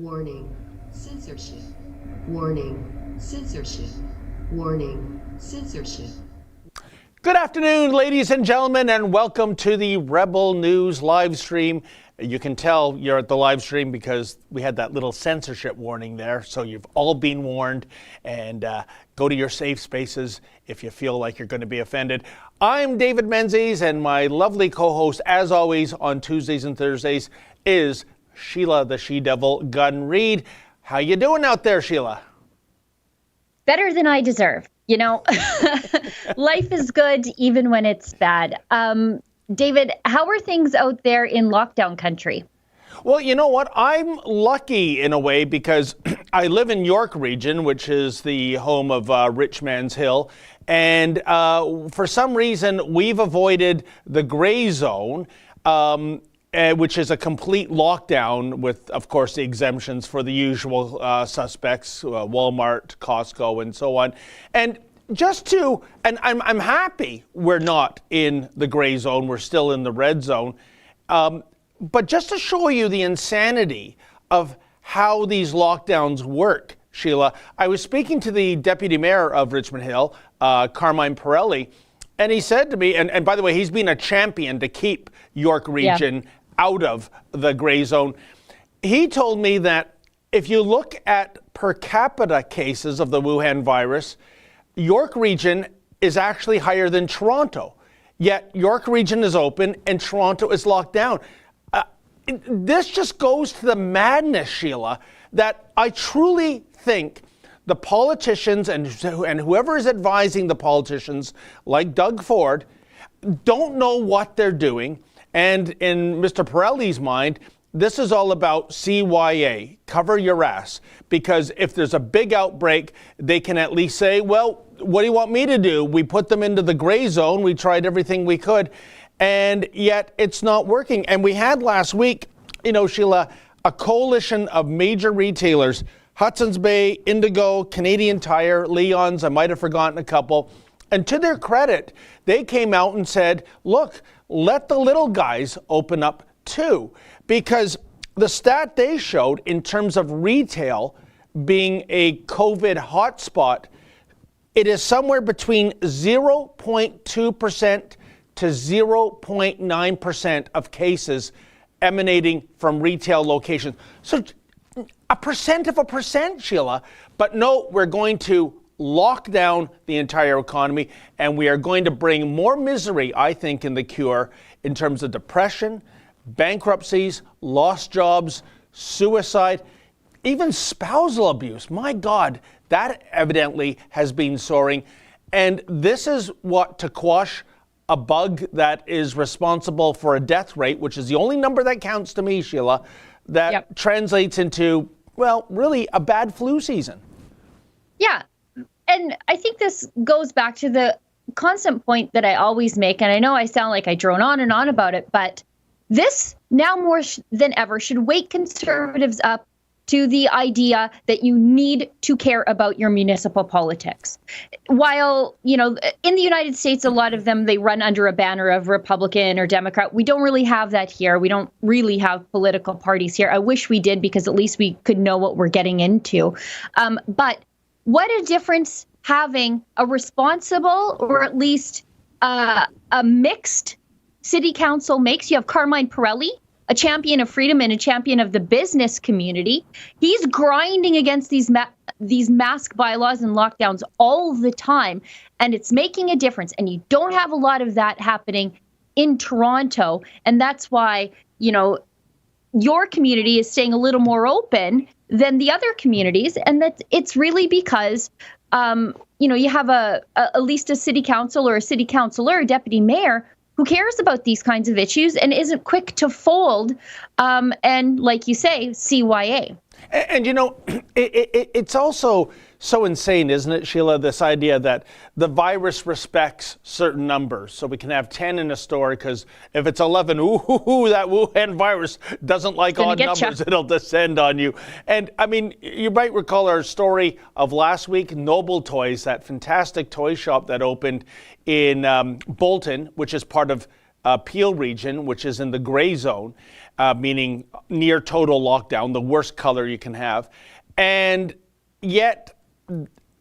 Warning, censorship. Warning, censorship. Warning, censorship. Good afternoon, ladies and gentlemen, and welcome to the Rebel News live stream. You can tell you're at the live stream because we had that little censorship warning there, so you've all been warned, and go to your safe spaces if you feel like you're going to be offended. I'm David Menzies, and my lovely co-host, as always, on Tuesdays and Thursdays is Sheila the She-Devil Gunn Reid. How you doing out there, Sheila? Better than I deserve. You know, life is good even when it's bad. David, how are things out there in lockdown country? Well, you know what? I'm lucky in a way because I live in York Region, which is the home of Rich Man's Hill. And for some reason, we've avoided the gray zone, which is a complete lockdown with, of course, the exemptions for the usual suspects, Walmart, Costco, and so on. And I'm happy we're not in the gray zone, we're still in the red zone. But just to show you the insanity of how these lockdowns work, Sheila, I was speaking to the deputy mayor of Richmond Hill, Carmine Pirelli, and he said to me, and by the way, he's been a champion to keep York Region out of the gray zone. He told me that if you look at per capita cases of the Wuhan virus, York Region is actually higher than Toronto. Yet York Region is open and Toronto is locked down. This just goes to the madness, Sheila, that I truly think the politicians and whoever is advising the politicians, like Doug Ford, don't know what they're doing. And in Mr. Pirelli's mind, this is all about CYA, cover your ass. Because if there's a big outbreak, they can at least say, well, what do you want me to do? We put them into the gray zone. We tried everything we could. And yet it's not working. And we had last week, Sheila, a coalition of major retailers, Hudson's Bay, Indigo, Canadian Tire, Leon's, I might have forgotten a couple. And to their credit, they came out and said, look, let the little guys open up too. Because the stat they showed in terms of retail being a COVID hotspot, it is somewhere between 0.2% to 0.9% of cases emanating from retail locations. So a percent of a percent, Sheila. But no, we're going to lock down the entire economy, and we are going to bring more misery, I think, in the cure in terms of depression, bankruptcies, lost jobs, suicide, even spousal abuse. My God, that evidently has been soaring. And this is what, to quash a bug that is responsible for a death rate, which is the only number that counts to me, Sheila, that translates into, well, really a bad flu season. Yeah. And I think this goes back to the constant point that I always make, and I know I sound like I drone on and on about it, but this now more than ever should wake conservatives up to the idea that you need to care about your municipal politics. While, in the United States, a lot of them, they run under a banner of Republican or Democrat. We don't really have that here. We don't really have political parties here. I wish we did, because at least we could know what we're getting into. But what a difference having a responsible, or at least a mixed city council makes. You have Carmine Pirelli, a champion of freedom and a champion of the business community. He's grinding against these mask bylaws and lockdowns all the time, and it's making a difference. And you don't have a lot of that happening in Toronto, and that's why, your community is staying a little more open than the other communities, and that it's really because you have at least a city council or a city councilor, a deputy mayor, who cares about these kinds of issues and isn't quick to fold and, like you say, CYA. And it's also so insane, isn't it, Sheila, this idea that the virus respects certain numbers. So we can have 10 in a store because if it's 11, that Wuhan virus doesn't like odd numbers, it'll descend on you. And I mean, you might recall our story of last week, Noble Toys, that fantastic toy shop that opened in Bolton, which is part of Peel region, which is in the gray zone, meaning near total lockdown, the worst color you can have. And yet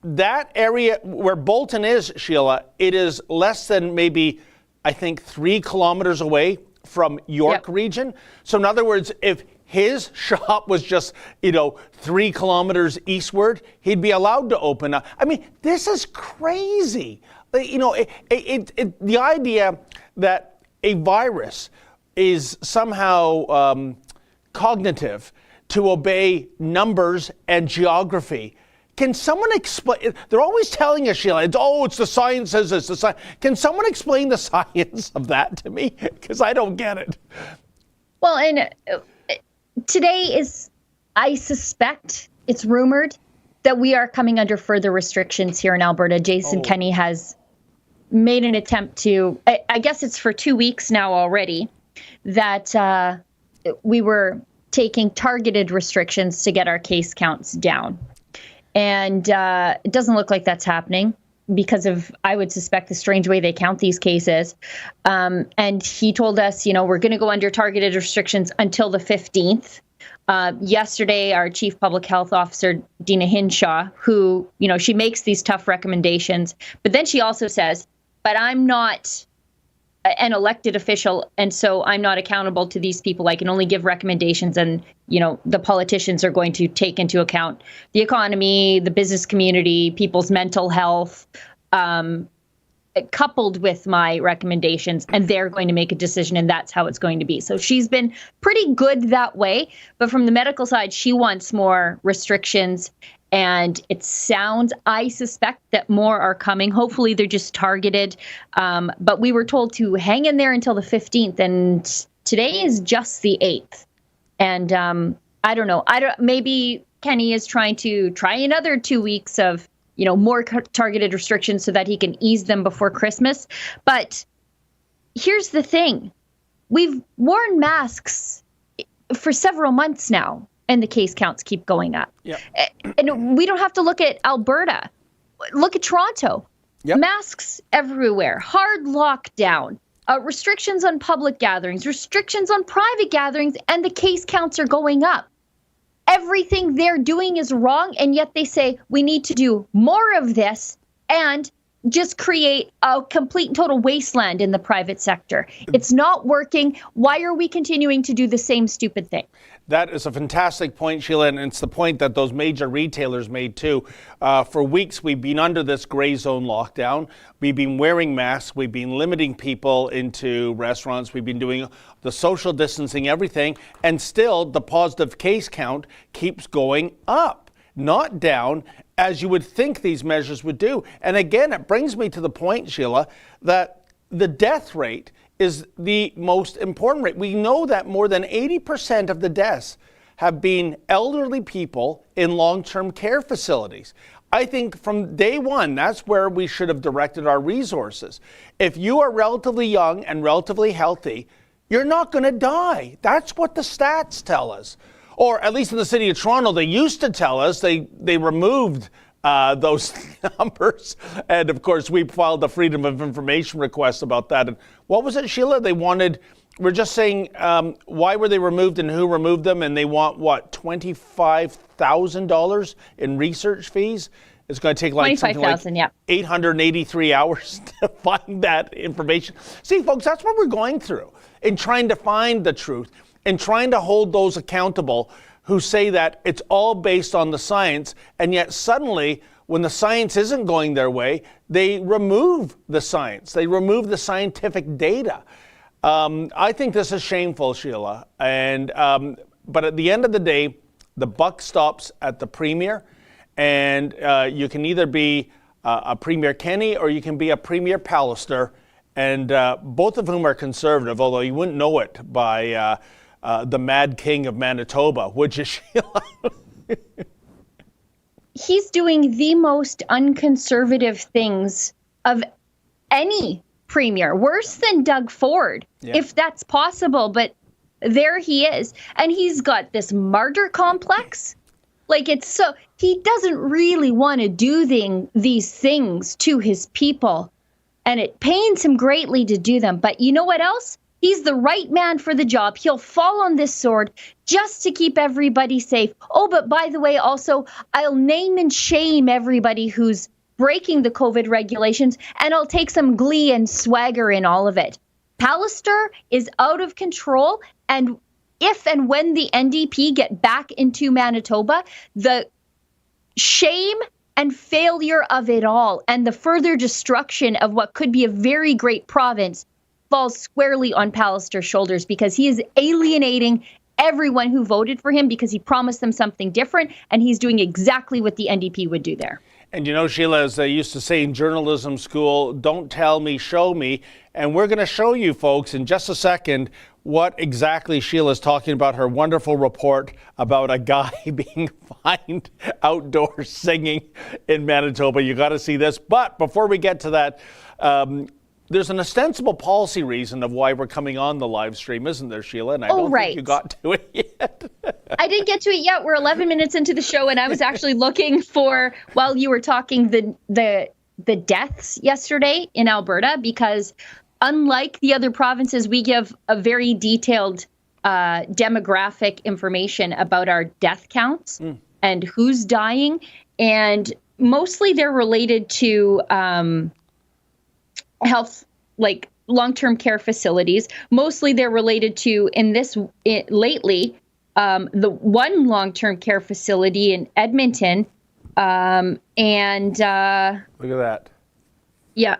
that area where Bolton is, Sheila, it is less than maybe, I think, 3 kilometers away from York region. So in other words, if his shop was just, 3 kilometers eastward, he'd be allowed to open up. I mean, this is crazy. The idea that a virus is somehow cognitive to obey numbers and geography. Can someone explain? They're always telling us, Sheila, it's the science says this. The science. Can someone explain the science of that to me? Because I don't get it. Well, and today is, I suspect, it's rumored that we are coming under further restrictions here in Alberta. Jason Kenney has made an attempt to, I guess it's for 2 weeks now already, that we were taking targeted restrictions to get our case counts down. And it doesn't look like that's happening because of, I would suspect, the strange way they count these cases. And he told us, we're going to go under targeted restrictions until the 15th. Yesterday, our chief public health officer, Dina Hinshaw, who, she makes these tough recommendations, but then she also says, but I'm not an elected official, and so I'm not accountable to these people. I can only give recommendations, and the politicians are going to take into account the economy, the business community, people's mental health, coupled with my recommendations, and they're going to make a decision, and that's how it's going to be. So she's been pretty good that way, but from the medical side, she wants more restrictions. And it sounds, I suspect, that more are coming. Hopefully they're just targeted. But we were told to hang in there until the 15th. And today is just the 8th. And I don't know. Maybe Kenney is trying to try another 2 weeks of, more targeted restrictions so that he can ease them before Christmas. But here's the thing. We've worn masks for several months now, and the case counts keep going up. Yep. And we don't have to look at Alberta. Look at Toronto. Yep. Masks everywhere. Hard lockdown. Restrictions on public gatherings. Restrictions on private gatherings. And the case counts are going up. Everything they're doing is wrong. And yet they say we need to do more of this and just create a complete and total wasteland in the private sector. It's not working. Why are we continuing to do the same stupid thing? That is a fantastic point, Sheila, and it's the point that those major retailers made too. For weeks, we've been under this gray zone lockdown. We've been wearing masks. We've been limiting people into restaurants. We've been doing the social distancing, everything, and still the positive case count keeps going up, not down, as you would think these measures would do. And again, it brings me to the point, Sheila, that the death rate is the most important rate. We know that more than 80% of the deaths have been elderly people in long-term care facilities. I think from day one, that's where we should have directed our resources. If you are relatively young and relatively healthy, you're not going to die. That's what the stats tell us. Or at least in the city of Toronto, they used to tell us. They removed those numbers. And of course, we filed the Freedom of Information request about that. And what was it, Sheila? We're just saying, why were they removed and who removed them? And they want, what, $25,000 in research fees? It's going to take like 883 hours to find that information. See, folks, that's what we're going through in trying to find the truth and trying to hold those accountable who say that it's all based on the science, and yet suddenly, when the science isn't going their way, they remove the science. They remove the scientific data. I think this is shameful, Sheila. And but at the end of the day, the buck stops at the Premier, and you can either be a Premier Kenney or you can be a Premier Pallister, and both of whom are conservative, although you wouldn't know it by the Mad King of Manitoba, would you, Sheila? He's doing the most unconservative things of any premier, worse than Doug Ford, if that's possible. But there he is. And he's got this martyr complex. Like, it's so, he doesn't really want to do these things to his people. and it pains him greatly to do them. But you know what else? He's the right man for the job. He'll fall on this sword just to keep everybody safe. Oh, but by the way, also, I'll name and shame everybody who's breaking the COVID regulations, and I'll take some glee and swagger in all of it. Pallister is out of control, and if and when the NDP get back into Manitoba, the shame and failure of it all and the further destruction of what could be a very great province falls squarely on Pallister's shoulders, because he is alienating everyone who voted for him because he promised them something different, and he's doing exactly what the NDP would do there. And you know, Sheila, as they used to say in journalism school, don't tell me, show me. And we're going to show you folks in just a second what exactly Sheila's talking about, her wonderful report about a guy being fined outdoors singing in Manitoba. You got to see this. But before we get to that, there's an ostensible policy reason of why we're coming on the live stream, isn't there, Sheila? And I don't think you got to it yet. I didn't get to it yet. We're 11 minutes into the show, and I was actually looking for, while you were talking, the deaths yesterday in Alberta, because unlike the other provinces, we give a very detailed demographic information about our death counts and who's dying, and mostly they're related to health, like long-term care facilities. Mostly they're related to, lately, the one long-term care facility in Edmonton. Look at that. Yeah.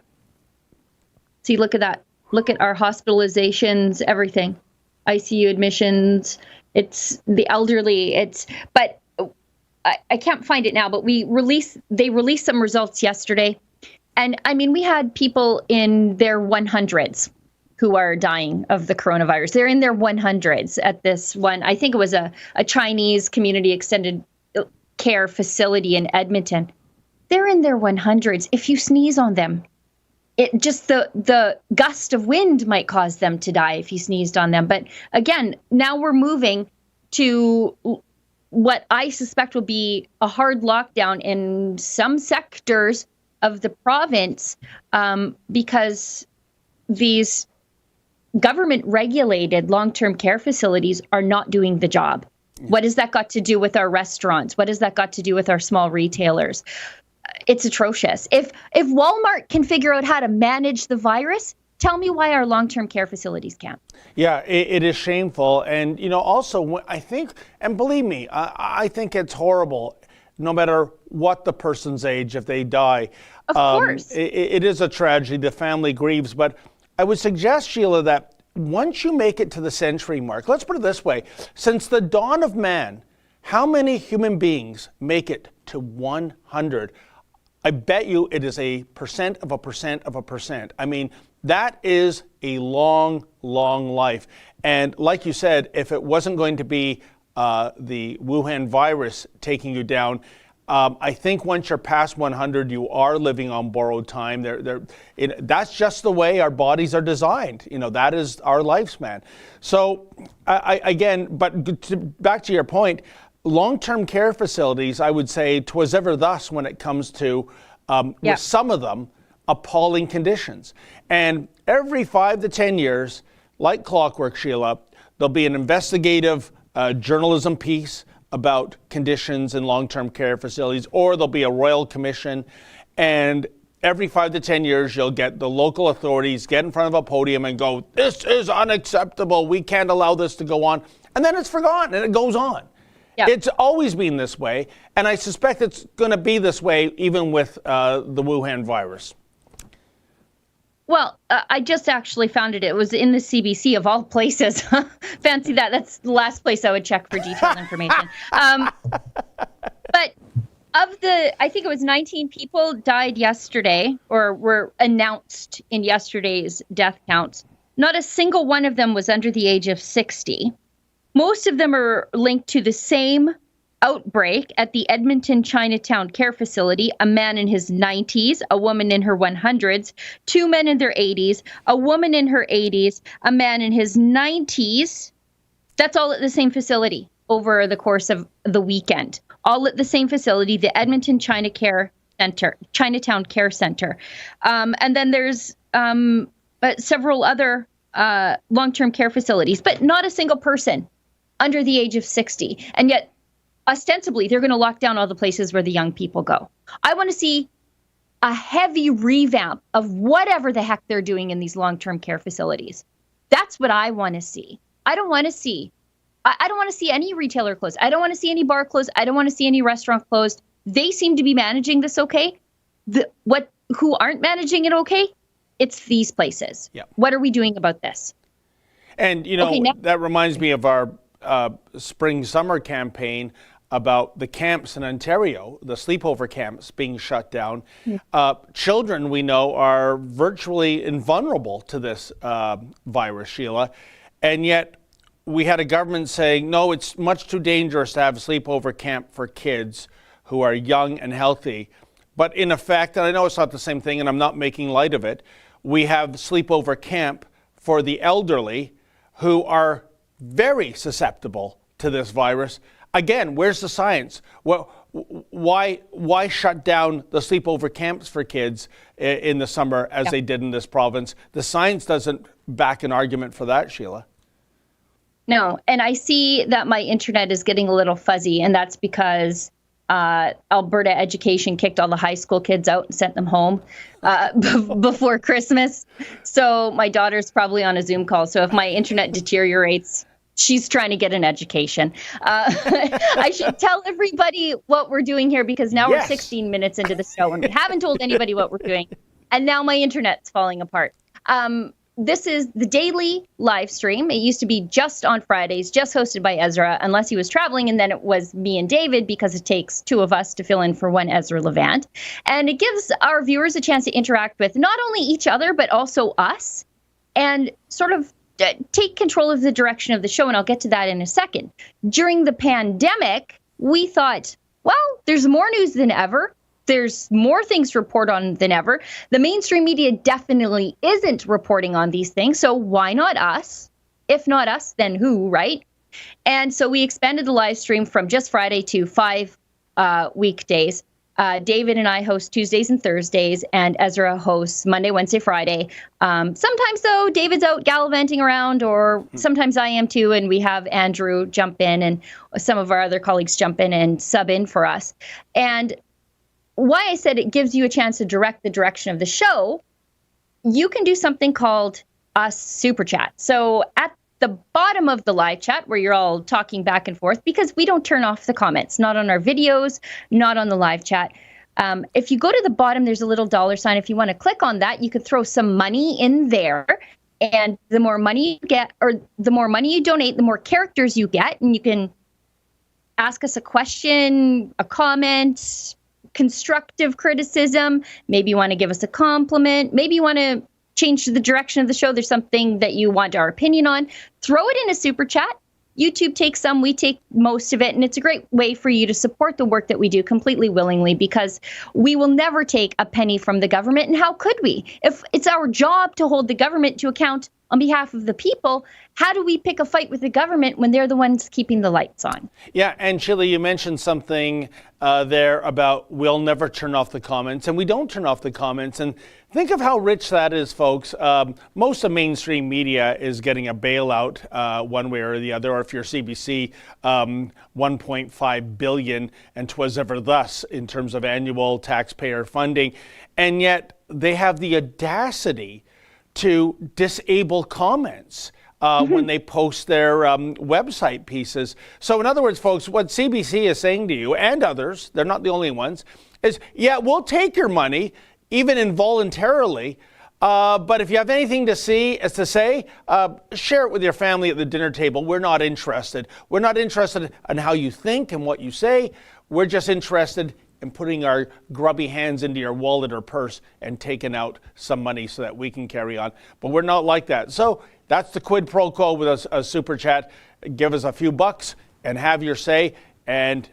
See, look at that. Look at our hospitalizations, everything. ICU admissions. It's the elderly. But I can't find it now, but they released some results yesterday. And I mean, we had people in their 100s who are dying of the coronavirus. They're in their 100s at this one. I think it was a Chinese community extended care facility in Edmonton. They're in their 100s. If you sneeze on them, it just the gust of wind might cause them to die if you sneezed on them. But again, now we're moving to what I suspect will be a hard lockdown in some sectors of the province, because these government regulated long-term care facilities are not doing the job. What has that got to do with our restaurants? What has that got to do with our small retailers? It's atrocious. If Walmart can figure out how to manage the virus, tell me why our long-term care facilities can't. Yeah, it is shameful. And, you know, also, I think, and believe me, I think it's horrible, no matter what the person's age, if they die. Of course. It is a tragedy. The family grieves. But I would suggest, Sheila, that once you make it to the century mark, let's put it this way, since the dawn of man, how many human beings make it to 100? I bet you it is a percent of a percent of a percent. I mean, that is a long, long life. And like you said, if it wasn't going to be the Wuhan virus taking you down, I think once you're past 100, you are living on borrowed time. That's just the way our bodies are designed. You know, that is our lifespan. So back to your point, long-term care facilities, I would say 'twas ever thus when it comes to, with some of them, appalling conditions. And every 5 to 10 years, like clockwork, Sheila, there'll be an investigative journalism piece about conditions in long-term care facilities, or there'll be a royal commission. And every 5 to 10 years, you'll get the local authorities get in front of a podium and go, this is unacceptable. We can't allow this to go on. And then it's forgotten and it goes on. Yeah. It's always been this way. And I suspect it's going to be this way even with the Wuhan virus. Well, I just actually found it. It was in the CBC of all places. Fancy that. That's the last place I would check for detailed information. But I think it was 19 people died yesterday or were announced in yesterday's death counts. Not a single one of them was under the age of 60. Most of them are linked to the same outbreak at the Edmonton Chinatown Care Facility. A man in his 90s, a woman in her 100s, 2 men in their 80s, a woman in her 80s, a man in his 90s. That's all at the same facility over the course of the weekend. All at the same facility, the Edmonton China Care Chinatown Care Center. And then there's several other long-term care facilities, but not a single person under the age of 60. And yet, ostensibly, they're going to lock down all the places where the young people go. I want to see a heavy revamp of whatever the heck they're doing in these long-term care facilities. That's what I want to see. I don't want to see any retailer closed. I don't want to see any bar closed. I don't want to see any restaurant closed. They seem to be managing this okay. Who aren't managing it okay? It's these places. Yep. What are we doing about this? And, that reminds me of our spring-summer campaign about the camps in Ontario, the sleepover camps being shut down. Children, we know, are virtually invulnerable to this virus, Sheila. And yet we had a government saying, no, it's much too dangerous to have a sleepover camp for kids who are young and healthy. But in effect, and I know it's not the same thing and I'm not making light of it, we have sleepover camp for the elderly who are very susceptible to this virus. Again, where's the science? Well, why shut down the sleepover camps for kids in the summer as they did in this province? The science doesn't back an argument for that, Sheila. No, and I see that my internet is getting a little fuzzy, and that's because Alberta Education kicked all the high school kids out and sent them home before Christmas. So my daughter's probably on a Zoom call. So if my internet deteriorates, she's trying to get an education. I should tell everybody what we're doing here, because now we're 16 minutes into the show and we haven't told anybody what we're doing. And now my internet's falling apart. This is the daily live stream. It used to be just on Fridays, just hosted by Ezra, unless he was traveling. And then it was me and David, because it takes two of us to fill in for one Ezra Levant. And it gives our viewers a chance to interact with not only each other, but also us, and sort of take control of the direction of the show. And I'll get to that in a second. During the pandemic, we thought, well, there's more news than ever. There's more things to report on than ever. The mainstream media definitely isn't reporting on these things. So why not us? If not us, then who, right? And so we expanded the live stream from just Friday to 5 weekdays. David and I host Tuesdays and Thursdays, and Ezra hosts Monday, Wednesday, Friday. Sometimes, though, David's out gallivanting around, or sometimes I am too, and we have Andrew jump in, and some of our other colleagues jump in and sub in for us. And why I said it gives you a chance to direct the direction of the show, you can do something called a super chat. So at the bottom of the live chat, where you're all talking back and forth, because we don't turn off the comments, not on our videos, not on the live chat. If you go to the bottom, there's a little $sign. If you want to click on that, you could throw some money in there. And the more money you get, or the more money you donate, the more characters you get. And you can ask us a question, a comment, constructive criticism. Maybe you want to give us a compliment. Maybe you want to change the direction of the show. There's something that you want our opinion on. Throw it in a super chat. YouTube takes some, we take most of it. And it's a great way for you to support the work that we do completely willingly, because we will never take a penny from the government. And how could we? If it's our job to hold the government to account on behalf of the people, how do we pick a fight with the government when they're the ones keeping the lights on? Yeah, and Sheila, you mentioned something there about we'll never turn off the comments, and we don't turn off the comments. And think of how rich that is, folks. Most of mainstream media is getting a bailout one way or the other, or if you're CBC, 1.5 billion, and 'twas ever thus in terms of annual taxpayer funding. And yet they have the audacity to disable comments when they post their website pieces. So in other words, folks, what CBC is saying to you, and others, they're not the only ones, is, yeah, we'll take your money, even involuntarily, but if you have anything to say, share it with your family at the dinner table. We're not interested. We're not interested in how you think and what you say. We're just interested and putting our grubby hands into your wallet or purse and taking out some money so that we can carry on. But we're not like that. So that's the quid pro quo with a super chat. Give us a few bucks and have your say. And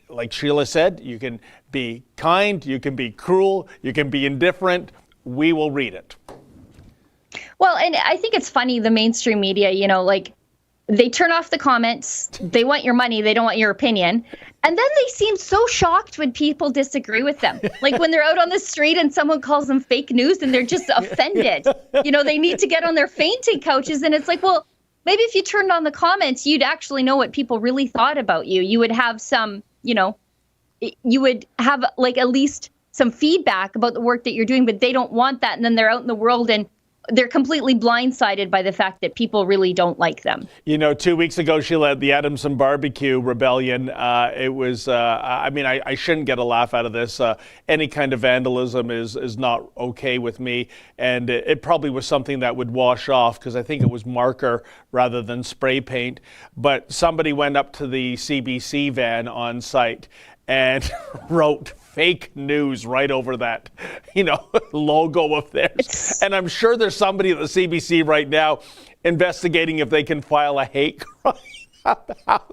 like Sheila said, you can be kind, you can be cruel, you can be indifferent. We will read it. Well, and I think it's funny, the mainstream media, they turn off the comments. They want your money. They don't want your opinion. And then they seem so shocked when people disagree with them. Like when they're out on the street and someone calls them fake news and they're just offended. They need to get on their fainting couches. And it's like, well, maybe if you turned on the comments, you'd actually know what people really thought about you. You would have some, you would have like at least some feedback about the work that you're doing, but they don't want that. And then they're out in the world and they're completely blindsided by the fact that people really don't like them. 2 weeks ago, Sheila, at the Adamson Barbecue Rebellion, it was, I shouldn't get a laugh out of this. Any kind of vandalism is not okay with me. And it probably was something that would wash off because I think it was marker rather than spray paint. But somebody went up to the CBC van on site and wrote fake news right over that, logo of theirs. And I'm sure there's somebody at the CBC right now investigating if they can file a hate crime.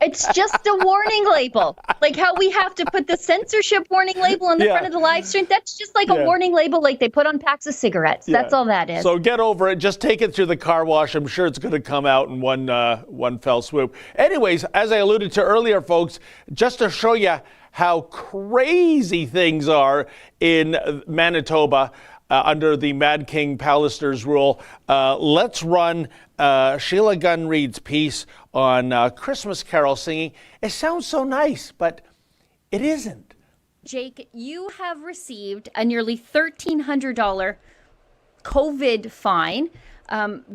It's just a warning label. Like how we have to put the censorship warning label on the front of the live stream. That's just like a warning label like they put on packs of cigarettes. That's all that is. So get over it. Just take it through the car wash. I'm sure it's going to come out in one fell swoop. Anyways, as I alluded to earlier, folks, just to show you how crazy things are in Manitoba under the Mad King Pallister's rule. Let's run Sheila Gunn Reid's piece on Christmas carol singing. It sounds so nice, but it isn't. Jake, you have received a nearly $1,300 COVID fine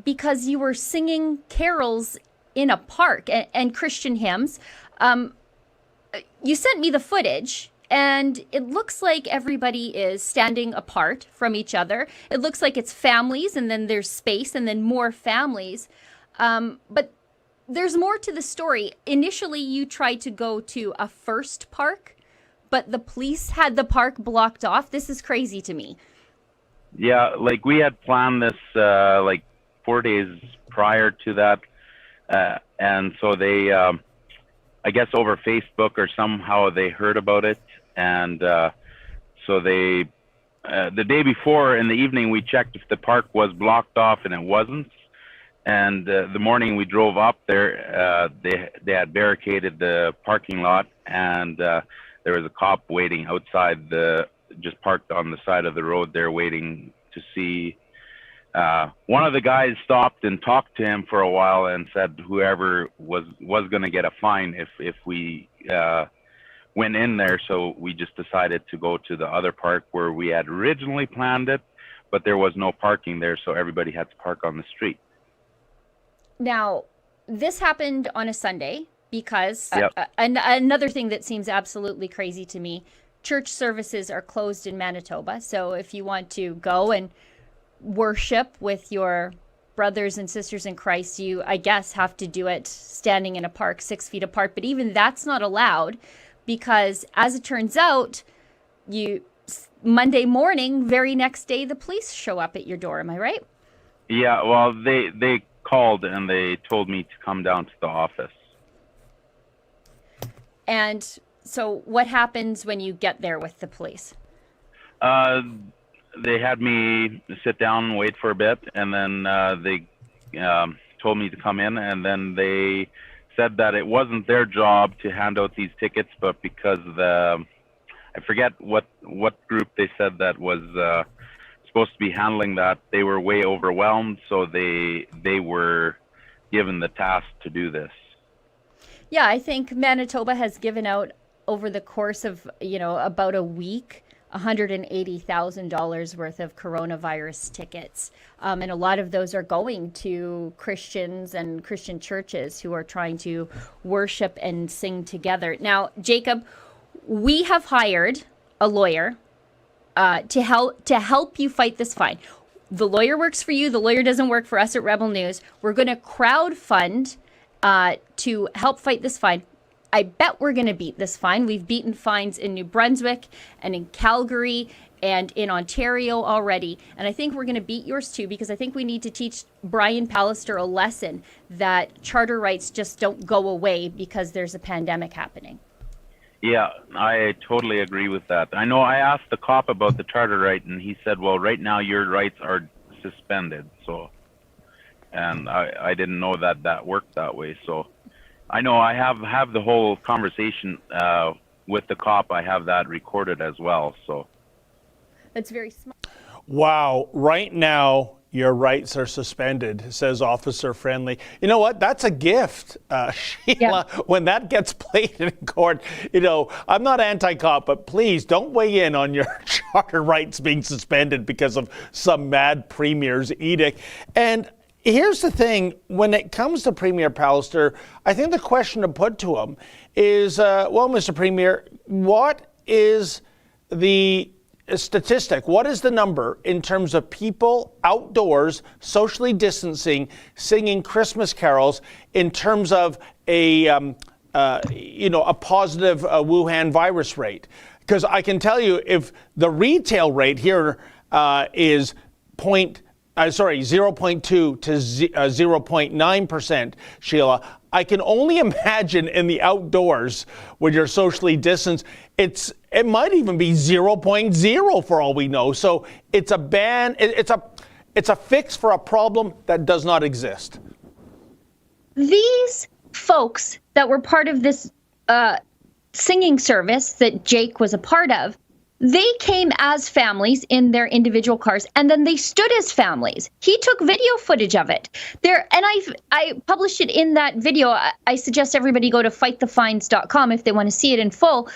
because you were singing carols in a park and Christian hymns. You sent me the footage, and it looks like everybody is standing apart from each other. It looks like it's families, and then there's space, and then more families. But there's more to the story. Initially, you tried to go to a first park, but the police had the park blocked off. This is crazy to me. Yeah, like we had planned this 4 days prior to that. And so they... I guess over Facebook or somehow they heard about it. And so they, the day before in the evening, we checked if the park was blocked off and it wasn't. And the morning we drove up there, they had barricaded the parking lot and there was a cop waiting outside just parked on the side of the road there waiting to see. One of the guys stopped and talked to him for a while and said whoever was going to get a fine if we went in there. So we just decided to go to the other park where we had originally planned it, but there was no parking there, so everybody had to park on the street. Now, this happened on a Sunday because another thing that seems absolutely crazy to me, church services are closed in Manitoba. So if you want to go and worship with your brothers and sisters in Christ, you, I guess, have to do it standing in a park 6 feet apart. But even that's not allowed because, as it turns out, Monday morning, very next day, the police show up at your door. Am I right? Yeah, well, they called and they told me to come down to the office. And so what happens when you get there with the police? They had me sit down and wait for a bit, and then they told me to come in, and then they said that it wasn't their job to hand out these tickets, but because I forget what group they said that was supposed to be handling that, they were way overwhelmed, so they were given the task to do this. Yeah, I think Manitoba has given out over the course of, about a week, $180,000 worth of coronavirus tickets. And a lot of those are going to Christians and Christian churches who are trying to worship and sing together. Now, Jacob, we have hired a lawyer to help you fight this fine. The lawyer works for you. The lawyer doesn't work for us at Rebel News. We're going to crowdfund to help fight this fine. I bet we're going to beat this fine. We've beaten fines in New Brunswick and in Calgary and in Ontario already. And I think we're going to beat yours too, because I think we need to teach Brian Pallister a lesson that charter rights just don't go away because there's a pandemic happening. Yeah, I totally agree with that. I know I asked the cop about the charter right, and he said, well, right now your rights are suspended. So and I didn't know that worked that way. So I know I have the whole conversation with the cop. I have that recorded as well. So That's very smart. Wow, right now your rights are suspended, says Officer Friendly. You know what? That's a gift, Sheila. Yeah. When that gets played in court, I'm not anti-cop, but please don't weigh in on your charter rights being suspended because of some mad premier's edict. And here's the thing, when it comes to Premier Pallister, I think the question to put to him is, well, Mr. Premier, what is the statistic? What is the number in terms of people outdoors, socially distancing, singing Christmas carols in terms of a positive Wuhan virus rate? Because I can tell you, if the retail rate here is 0.2 to 0.9%, Sheila, I can only imagine in the outdoors when you're socially distanced, it might even be 0.0 for all we know. So it's a ban. It's a fix for a problem that does not exist. These folks that were part of this singing service that Jake was a part of, they came as families in their individual cars, and then they stood as families. He took video footage of it. I published it in that video. I suggest everybody go to fightthefines.com if they want to see it in full.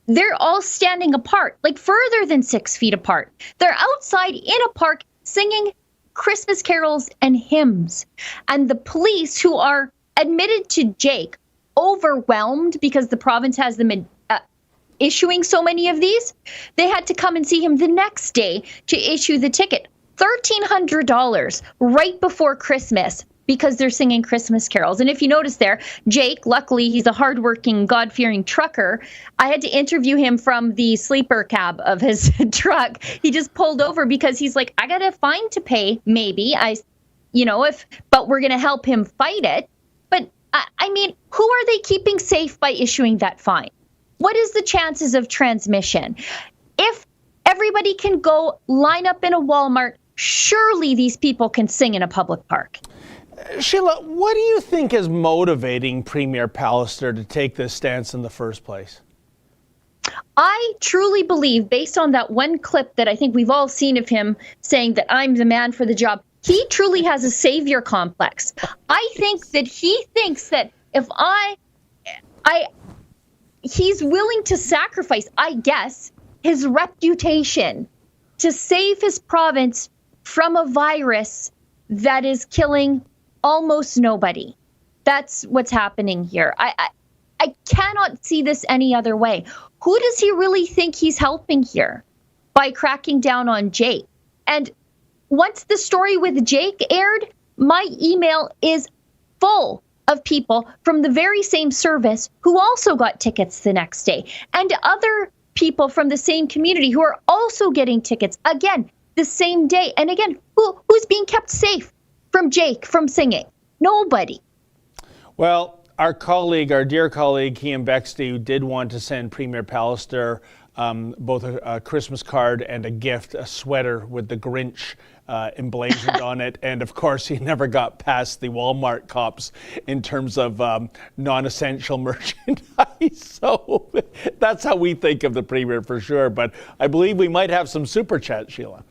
They're all standing apart, like further than 6 feet apart. They're outside in a park singing Christmas carols and hymns. And the police, who are admitted to Jake, overwhelmed because the province has them issuing so many of these, they had to come and see him the next day to issue the ticket. $1,300 right before Christmas because they're singing Christmas carols. And if you notice there, Jake, luckily, he's a hardworking, God-fearing trucker. I had to interview him from the sleeper cab of his truck. He just pulled over because he's like, I got a fine to pay, maybe. But we're going to help him fight it. But I mean, who are they keeping safe by issuing that fine? What is the chances of transmission? If everybody can go line up in a Walmart, surely these people can sing in a public park. Sheila, what do you think is motivating Premier Pallister to take this stance in the first place? I truly believe, based on that one clip that I think we've all seen of him saying that I'm the man for the job, he truly has a savior complex. I think that he thinks that if he's willing to sacrifice, I guess, his reputation to save his province from a virus that is killing almost nobody. That's what's happening here. I cannot see this any other way. Who does he really think he's helping here by cracking down on Jake? And once the story with Jake aired, my email is full of people from the very same service who also got tickets the next day, and other people from the same community who are also getting tickets, again, the same day. And again, who's being kept safe from Jake from singing? Nobody. Well, our dear colleague, Cian Bexley, did want to send Premier Pallister both a Christmas card and a gift, a sweater with the Grinch emblazoned on it. And of course, he never got past the Walmart cops in terms of non-essential merchandise. So that's how we think of the Premier for sure. But I believe we might have some super chat, Sheila.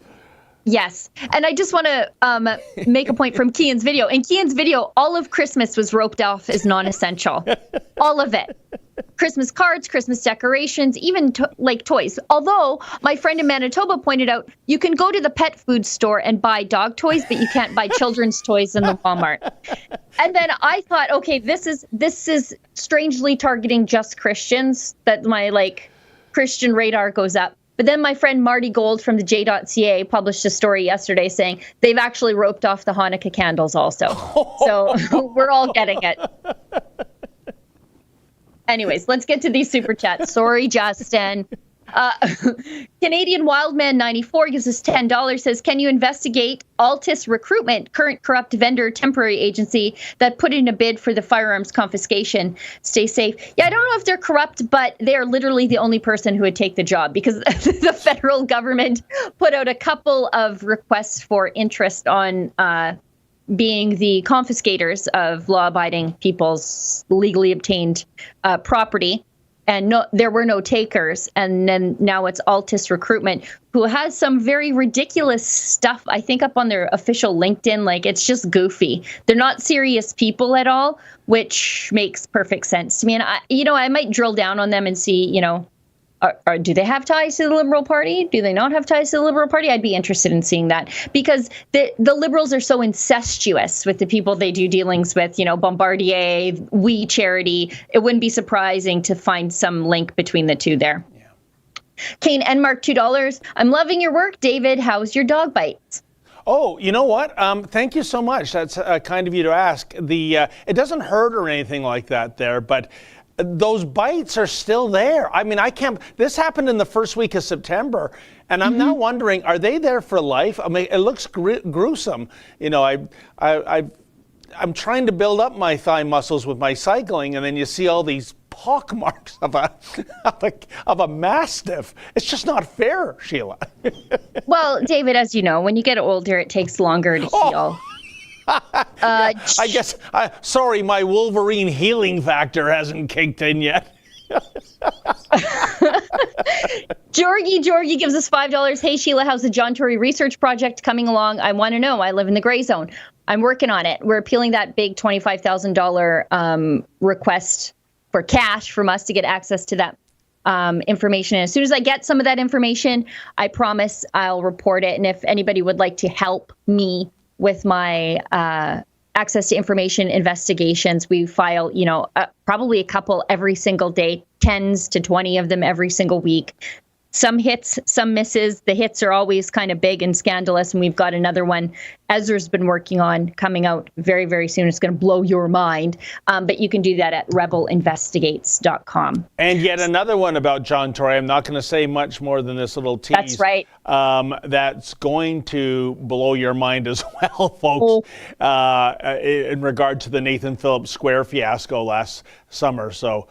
Yes. And I just want to make a point from Cian's video. In Cian's video, all of Christmas was roped off as non-essential. All of it. Christmas cards, Christmas decorations, even toys. Although my friend in Manitoba pointed out, you can go to the pet food store and buy dog toys, but you can't buy children's toys in the Walmart. And then I thought, okay, this is strangely targeting just Christians, that my Christian radar goes up. But then my friend Marty Gold from the J.ca published a story yesterday saying they've actually roped off the Hanukkah candles also. So we're all getting it. Anyways, let's get to these super chats. Sorry, Justin. Canadian Wildman 94 gives us $10, says, can you investigate Altus Recruitment, current corrupt vendor temporary agency that put in a bid for the firearms confiscation? Stay safe. Yeah, I don't know if they're corrupt, but they're literally the only person who would take the job, because the federal government put out a couple of requests for interest on being the confiscators of law-abiding people's legally obtained property. And there were no takers. And then now it's Altus Recruitment, who has some very ridiculous stuff, I think, up on their official LinkedIn. Like, it's just goofy. They're not serious people at all, which makes perfect sense to me. And I might drill down on them and see, do they have ties to the Liberal Party? Do they not have ties to the Liberal Party? I'd be interested in seeing that, because the Liberals are so incestuous with the people they do dealings with, Bombardier, We Charity. It wouldn't be surprising to find some link between the two there. Yeah. Kane Enmark, $2. I'm loving your work, David. How's your dog bites? Oh, you know what? Thank you so much. That's kind of you to ask. It doesn't hurt or anything like that there, but those bites are still there. I mean, this happened in the first week of September, and I'm now wondering, are they there for life? I mean, it looks gruesome. I'm trying to build up my thigh muscles with my cycling, and then you see all these pock marks of a mastiff. It's just not fair, Sheila. Well, David, as you know, when you get older, it takes longer to heal. I guess, sorry, my Wolverine healing factor hasn't kicked in yet. Georgie gives us $5. Hey, Sheila, how's the John Tory research project coming along? I want to know. I live in the gray zone. I'm working on it. We're appealing that big $25,000 request for cash from us to get access to that information. And as soon as I get some of that information, I promise I'll report it. And if anybody would like to help me with my access to information investigations, we file, probably a couple every single day, 10s to 20 of them every single week. Some hits, some misses. The hits are always kind of big and scandalous. And we've got another one Ezra's been working on coming out very, very soon. It's going to blow your mind. But you can do that at rebelinvestigates.com. And yet another one about John Tory. I'm not going to say much more than this little tease. That's right. That's going to blow your mind as well, folks, in regard to the Nathan Phillips Square fiasco last summer. So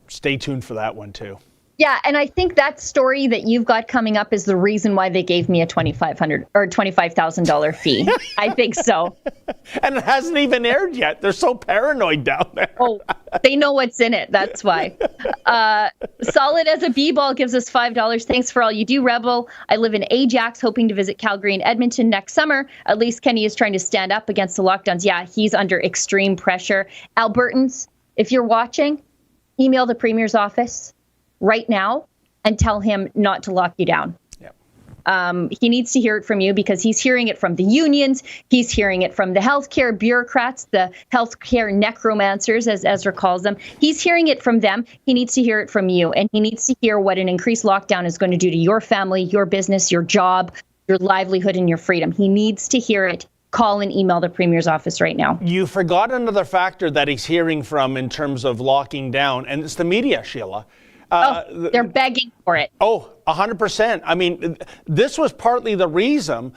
stay tuned for that one, too. Yeah, and I think that story that you've got coming up is the reason why they gave me a $2,500 or $25,000 fee. I think so. And it hasn't even aired yet. They're so paranoid down there. Oh, they know what's in it. That's why. Solid as a B-ball gives us $5. Thanks for all you do, Rebel. I live in Ajax, hoping to visit Calgary and Edmonton next summer. At least Kenny is trying to stand up against the lockdowns. Yeah, he's under extreme pressure. Albertans, if you're watching, email the Premier's office right now and tell him not to lock you down. Yep. He needs to hear it from you, because he's hearing it from the unions. He's hearing it from the healthcare bureaucrats, the healthcare necromancers, as Ezra calls them. He's hearing it from them. He needs to hear it from you. And he needs to hear what an increased lockdown is going to do to your family, your business, your job, your livelihood, and your freedom. He needs to hear it. Call and email the Premier's office right now. You forgot another factor that he's hearing from in terms of locking down, and it's the media, Sheila. They're begging for it. 100%. I mean, this was partly the reason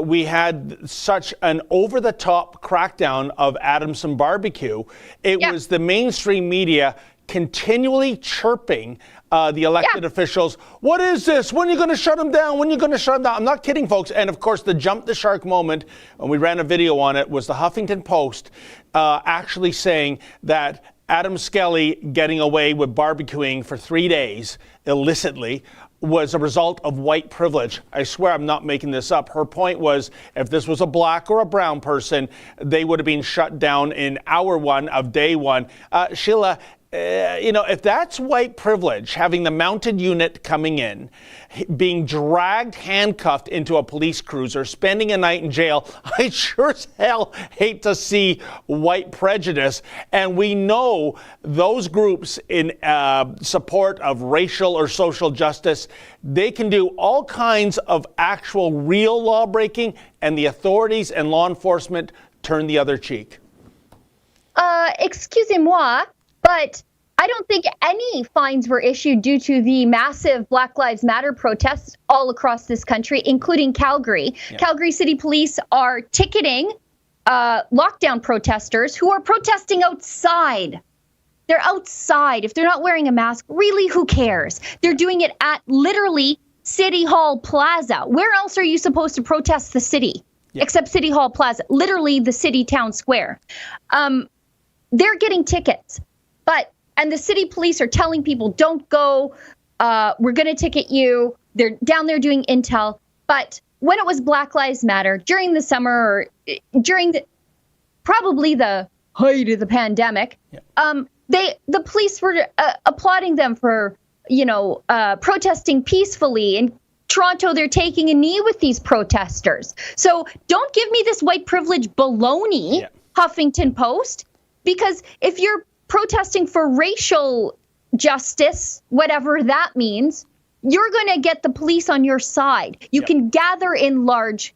we had such an over-the-top crackdown of Adamson Barbecue. It was the mainstream media continually chirping the elected officials. What is this? When are you going to shut them down? When are you going to shut them down? I'm not kidding, folks. And of course, the jump the shark moment, and we ran a video on it, was the Huffington Post actually saying that Adam Skelly getting away with barbecuing for 3 days illicitly was a result of white privilege. I swear I'm not making this up. Her point was, if this was a black or a brown person, they would have been shut down in hour one of day one. Sheila, if that's white privilege, having the mounted unit coming in, being dragged, handcuffed into a police cruiser, spending a night in jail, I sure as hell hate to see white prejudice. And we know those groups in support of racial or social justice, they can do all kinds of actual real law breaking, and the authorities and law enforcement turn the other cheek. Excusez-moi, but I don't think any fines were issued due to the massive Black Lives Matter protests all across this country, including Calgary. Yeah. Calgary City Police are ticketing lockdown protesters who are protesting outside. They're outside. If they're not wearing a mask, really, who cares? They're doing it at literally City Hall Plaza. Where else are you supposed to protest the city? except City Hall Plaza, literally the city town square. They're getting tickets, and the city police are telling people, don't go, we're going to ticket you. They're down there doing intel. But when it was Black Lives Matter during the summer, or during probably the height of the pandemic, the police were applauding them for, protesting peacefully. In Toronto, they're taking a knee with these protesters. So don't give me this white privilege baloney, Huffington Post, because if you're protesting for racial justice, whatever that means, you're going to get the police on your side. You can gather in large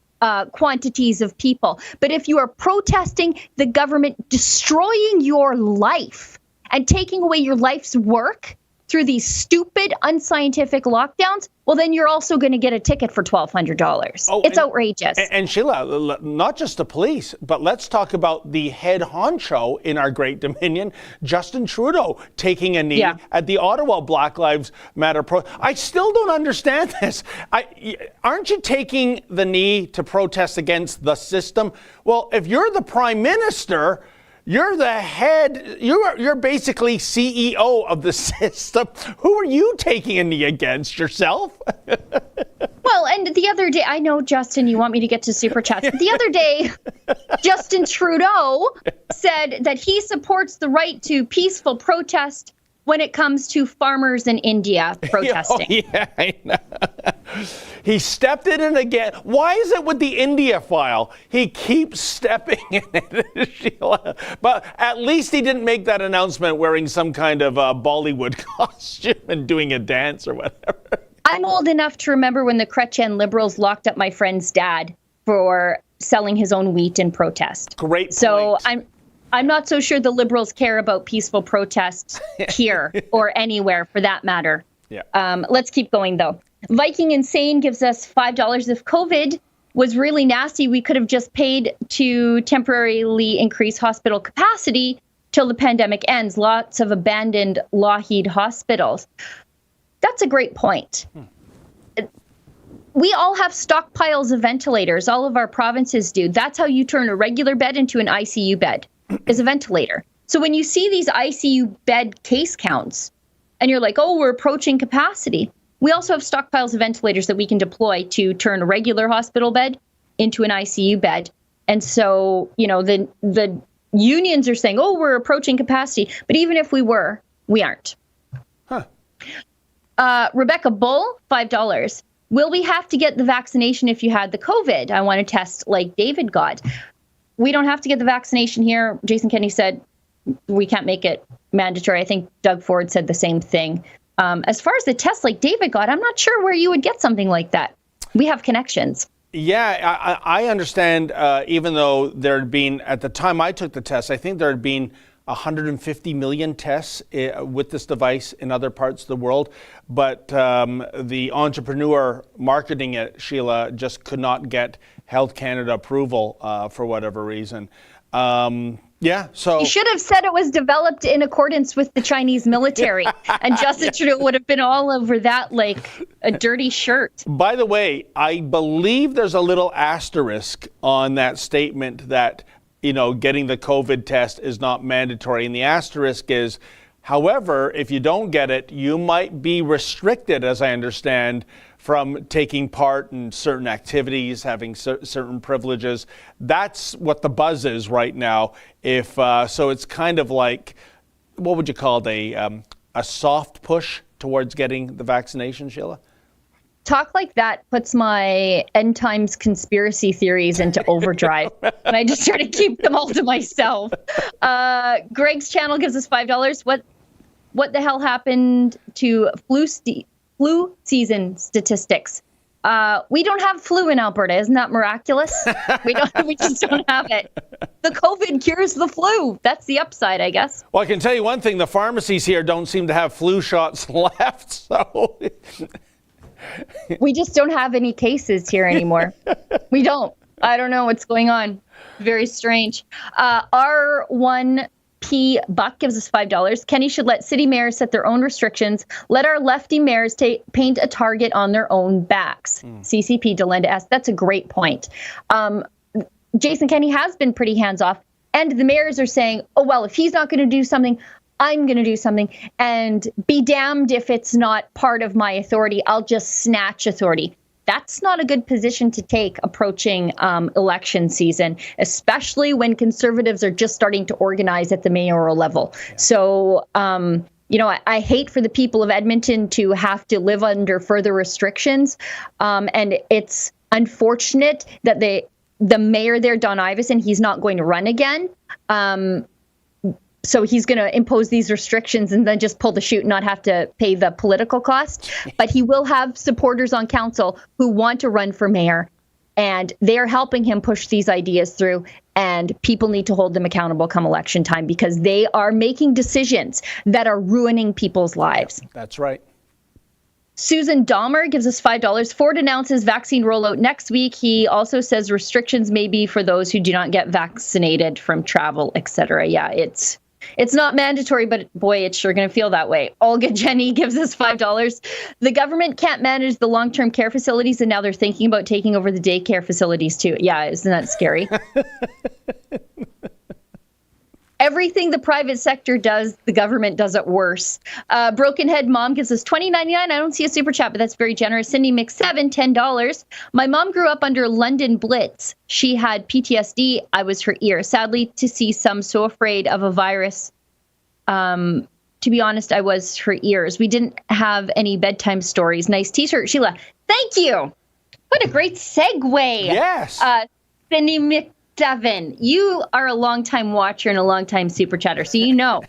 quantities of people. But if you are protesting the government destroying your life and taking away your life's work through these stupid, unscientific lockdowns, well, then you're also going to get a ticket for $1,200. It's outrageous. And Sheila, not just the police, but let's talk about the head honcho in our great Dominion, Justin Trudeau, taking a knee at the Ottawa Black Lives Matter I still don't understand this. Aren't you taking the knee to protest against the system? Well, if you're the Prime Minister, you're the head, you're basically CEO of the system. Who are you taking a knee against, yourself? Well, and the other day, I know, Justin, you want me to get to Super Chats. The other day, Justin Trudeau said that he supports the right to peaceful protest when it comes to farmers in India protesting. I know. He stepped in it again. Why is it with the India file? He keeps stepping in it, Sheila. But at least he didn't make that announcement wearing some kind of Bollywood costume and doing a dance or whatever. I'm old enough to remember when the Chrétien Liberals locked up my friend's dad for selling his own wheat in protest. Great point. So I'm not so sure the Liberals care about peaceful protests here or anywhere for that matter. Let's keep going, though. Viking Insane gives us $5. If COVID was really nasty, we could have just paid to temporarily increase hospital capacity till the pandemic ends. Lots of abandoned Lougheed hospitals. That's a great point. We all have stockpiles of ventilators. All of our provinces do. That's how you turn a regular bed into an ICU bed, is a ventilator. So when you see these ICU bed case counts and you're like, oh, we're approaching capacity, we also have stockpiles of ventilators that we can deploy to turn a regular hospital bed into an ICU bed. And so, the unions are saying, oh, we're approaching capacity. But even if we were, we aren't. Rebecca Bull, $5. Will we have to get the vaccination if you had the COVID? I want to test like David got. We don't have to get the vaccination here. Jason Kenney said we can't make it mandatory. I think Doug Ford said the same thing. As far as the test like David got, I'm not sure where you would get something like that. We have connections. Yeah, I understand, even though there had been, at the time I took the test, I think there had been 150 million tests with this device in other parts of the world. But the entrepreneur marketing it, Sheila, just could not get Health Canada approval for whatever reason. So you should have said it was developed in accordance with the Chinese military, and Justin Trudeau would have been all over that like a dirty shirt. By the way, I believe there's a little asterisk on that statement that, getting the COVID test is not mandatory. And the asterisk is, however, if you don't get it, you might be restricted, as I understand, from taking part in certain activities, having certain privileges. That's what the buzz is right now. So it's kind of like, what would you call it, a soft push towards getting the vaccination, Sheila? Talk like that puts my end times conspiracy theories into overdrive, and I just try to keep them all to myself. Greg's channel gives us $5. What the hell happened to flu season statistics? We don't have flu in Alberta. Isn't that miraculous? We just don't have it. The COVID cures the flu. That's the upside, I guess. Well, I can tell you one thing. The pharmacies here don't seem to have flu shots left. So we just don't have any cases here anymore. We don't. I don't know what's going on. Very strange. R1P Buck gives us $5. Kenny should let city mayors set their own restrictions. Let our lefty mayors paint a target on their own backs. CCP Delenda S. That's a great point. Jason Kenney has been pretty hands off, and the mayors are saying, oh, well, if he's not going to do something, I'm going to do something, and be damned if it's not part of my authority. I'll just snatch authority. That's not a good position to take approaching election season, especially when Conservatives are just starting to organize at the mayoral level. So, I hate for the people of Edmonton to have to live under further restrictions. And it's unfortunate that the mayor there, Don Iveson, he's not going to run again. So he's going to impose these restrictions and then just pull the chute and not have to pay the political cost. But he will have supporters on council who want to run for mayor, and they're helping him push these ideas through. And people need to hold them accountable come election time, because they are making decisions that are ruining people's lives. That's right. Susan Dahmer gives us $5. Ford announces vaccine rollout next week. He also says restrictions may be for those who do not get vaccinated from travel, etc. Yeah, it's not mandatory, but boy, it's sure going to feel that way. Olga Jenny gives us $5. The government can't manage the long-term care facilities, and now they're thinking about taking over the daycare facilities too. Yeah, isn't that scary? Everything the private sector does, the government does it worse. Broken Head Mom gives us $20.99. I don't see a super chat, but that's very generous. Cindy McSeven, $10. My mom grew up under London Blitz. She had PTSD. I was her ear. Sadly, to see some so afraid of a virus. To be honest, I was her ears. We didn't have any bedtime stories. Nice t-shirt, Sheila. Thank you. What a great segue. Yes. Cindy McSeven. You are a longtime watcher and a longtime super chatter, so you know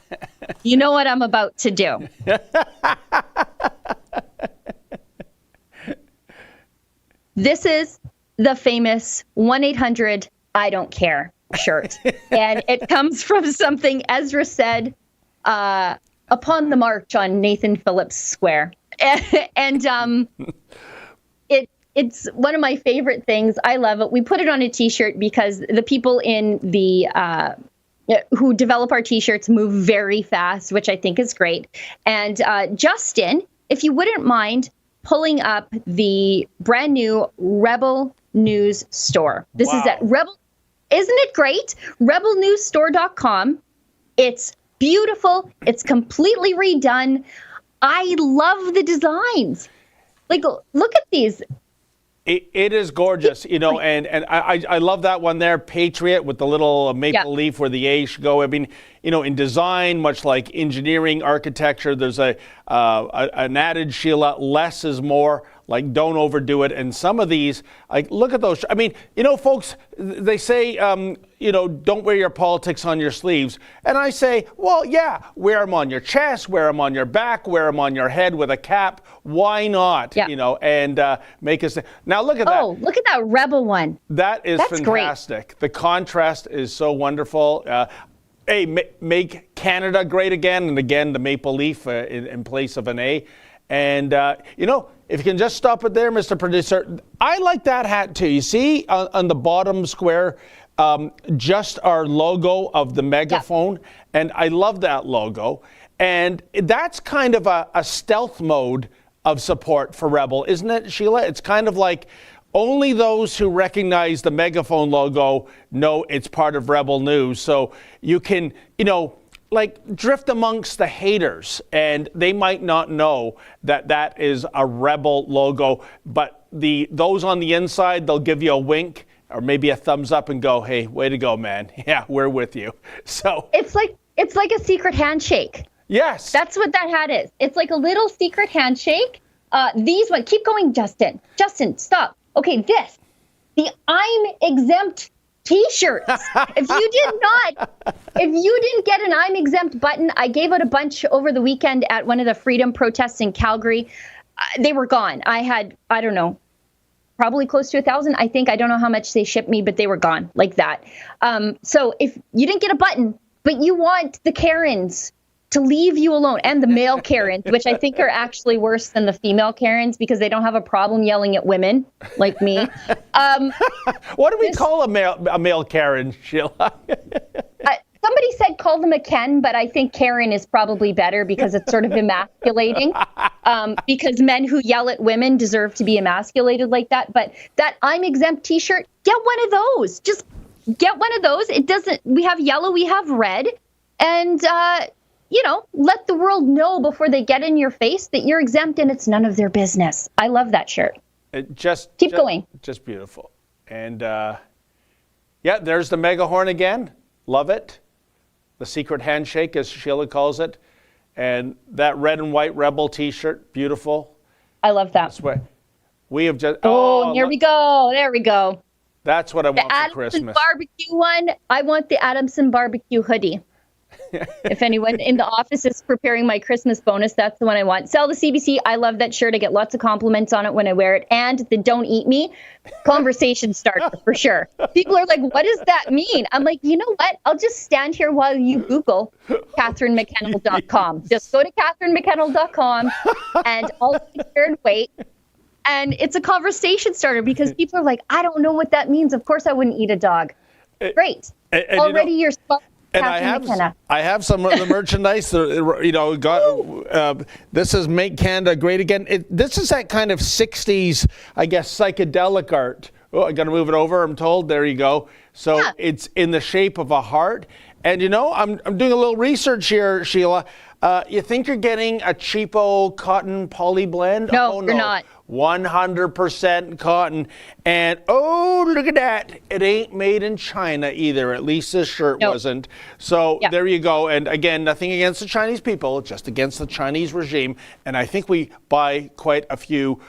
what I'm about to do. This is the famous 1-800 I don't care shirt, and it comes from something Ezra said upon the march on Nathan Phillips Square, and It's one of my favorite things. I love it. We put it on a T-shirt because the people in the who develop our T-shirts move very fast, which I think is great. And Justin, if you wouldn't mind pulling up the brand new Rebel News store. This is at Rebel. Isn't it great? rebelnewsstore.com. It's beautiful. It's completely redone. I love the designs. Like, look at these. It is gorgeous, and I love that one there, Patriot, with the little maple leaf where the A should go. I mean, in design, much like engineering, architecture, there's an adage, Sheila, less is more. Like, don't overdo it. And some of these, like, look at those. I mean, folks, they say, don't wear your politics on your sleeves. And I say, well, yeah, wear them on your chest, wear them on your back, wear them on your head with a cap. Why not? Yeah. And make us. Now, look at that. Oh, look at that Rebel one. That's fantastic. Great. The contrast is so wonderful. Hey, make Canada great again. And again, the maple leaf in place of an A. And, if you can just stop it there, Mr. Producer. I like that hat, too. You see on the bottom square, just our logo of the megaphone. Yeah. And I love that logo. And that's kind of a stealth mode of support for Rebel, isn't it, Sheila? It's kind of like only those who recognize the megaphone logo know it's part of Rebel News. So you can, drift amongst the haters, and they might not know that is a Rebel logo, but those on the inside, they'll give you a wink or maybe a thumbs up and go, hey, way to go, man. Yeah, we're with you. So it's like a secret handshake. Yes. That's what that hat is. It's like a little secret handshake. These ones, keep going, Justin. Justin, stop. Okay, the I'm exempt T-shirts. If you didn't get an I'm exempt button, I gave out a bunch over the weekend at one of the freedom protests in Calgary. They were gone. I had, I don't know, probably close to 1,000. I think, I don't know how much they shipped me, but they were gone like that. So if you didn't get a button, but you want the Karens to leave you alone, and the male Karens, which I think are actually worse than the female Karens because they don't have a problem yelling at women like me. What do we call a male Karen, Sheila? Somebody said call them a Ken, but I think Karen is probably better because it's sort of emasculating. Because men who yell at women deserve to be emasculated like that. But that I'm exempt T-shirt, get one of those. Just get one of those. We have yellow, we have red, and let the world know before they get in your face that you're exempt and it's none of their business. I love that shirt. Keep going. Just beautiful. And there's the mega horn again. Love it. The secret handshake, as Sheila calls it. And that red and white Rebel t-shirt, beautiful. I love that. That's what we have just. Here we go. There we go. That's what I want for Christmas. The barbecue one. I want the Adamson barbecue hoodie. If anyone in the office is preparing my Christmas bonus, that's the one I want. Sell the CBC. I love that shirt. I get lots of compliments on it when I wear it. And the don't eat me conversation starter for sure. People are like, what does that mean? I'm like, you know what? I'll just stand here while you Google CatherineMcKennell.com. Just go to CatherineMcKennell.com and I'll sit here and wait. And it's a conversation starter because people are like, I don't know what that means. Of course I wouldn't eat a dog. Great. And already you're spot. And I have some of the merchandise. This is Make Canada Great Again. This is that kind of 60s, I guess, psychedelic art. Oh, I got to move it over, I'm told. There you go. So it's in the shape of a heart. And, I'm doing a little research here, Sheila. You think you're getting a cheapo cotton poly blend? No, you're not. 100% cotton. And, look at that. It ain't made in China either. At least this shirt wasn't. So there you go. And again, nothing against the Chinese people, just against the Chinese regime. And I think we buy quite a few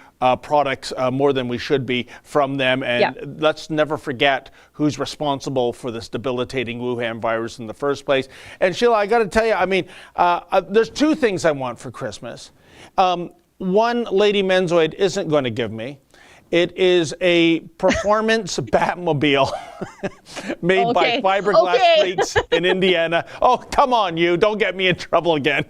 products, more than we should be, from them. And let's never forget who's responsible for this debilitating Wuhan virus in the first place. And Sheila, I got to tell you, there's two things I want for Christmas. One, Lady Menzoid isn't going to give me. It is a performance Batmobile made by fiberglass freaks in Indiana. Oh, come on, you. Don't get me in trouble again.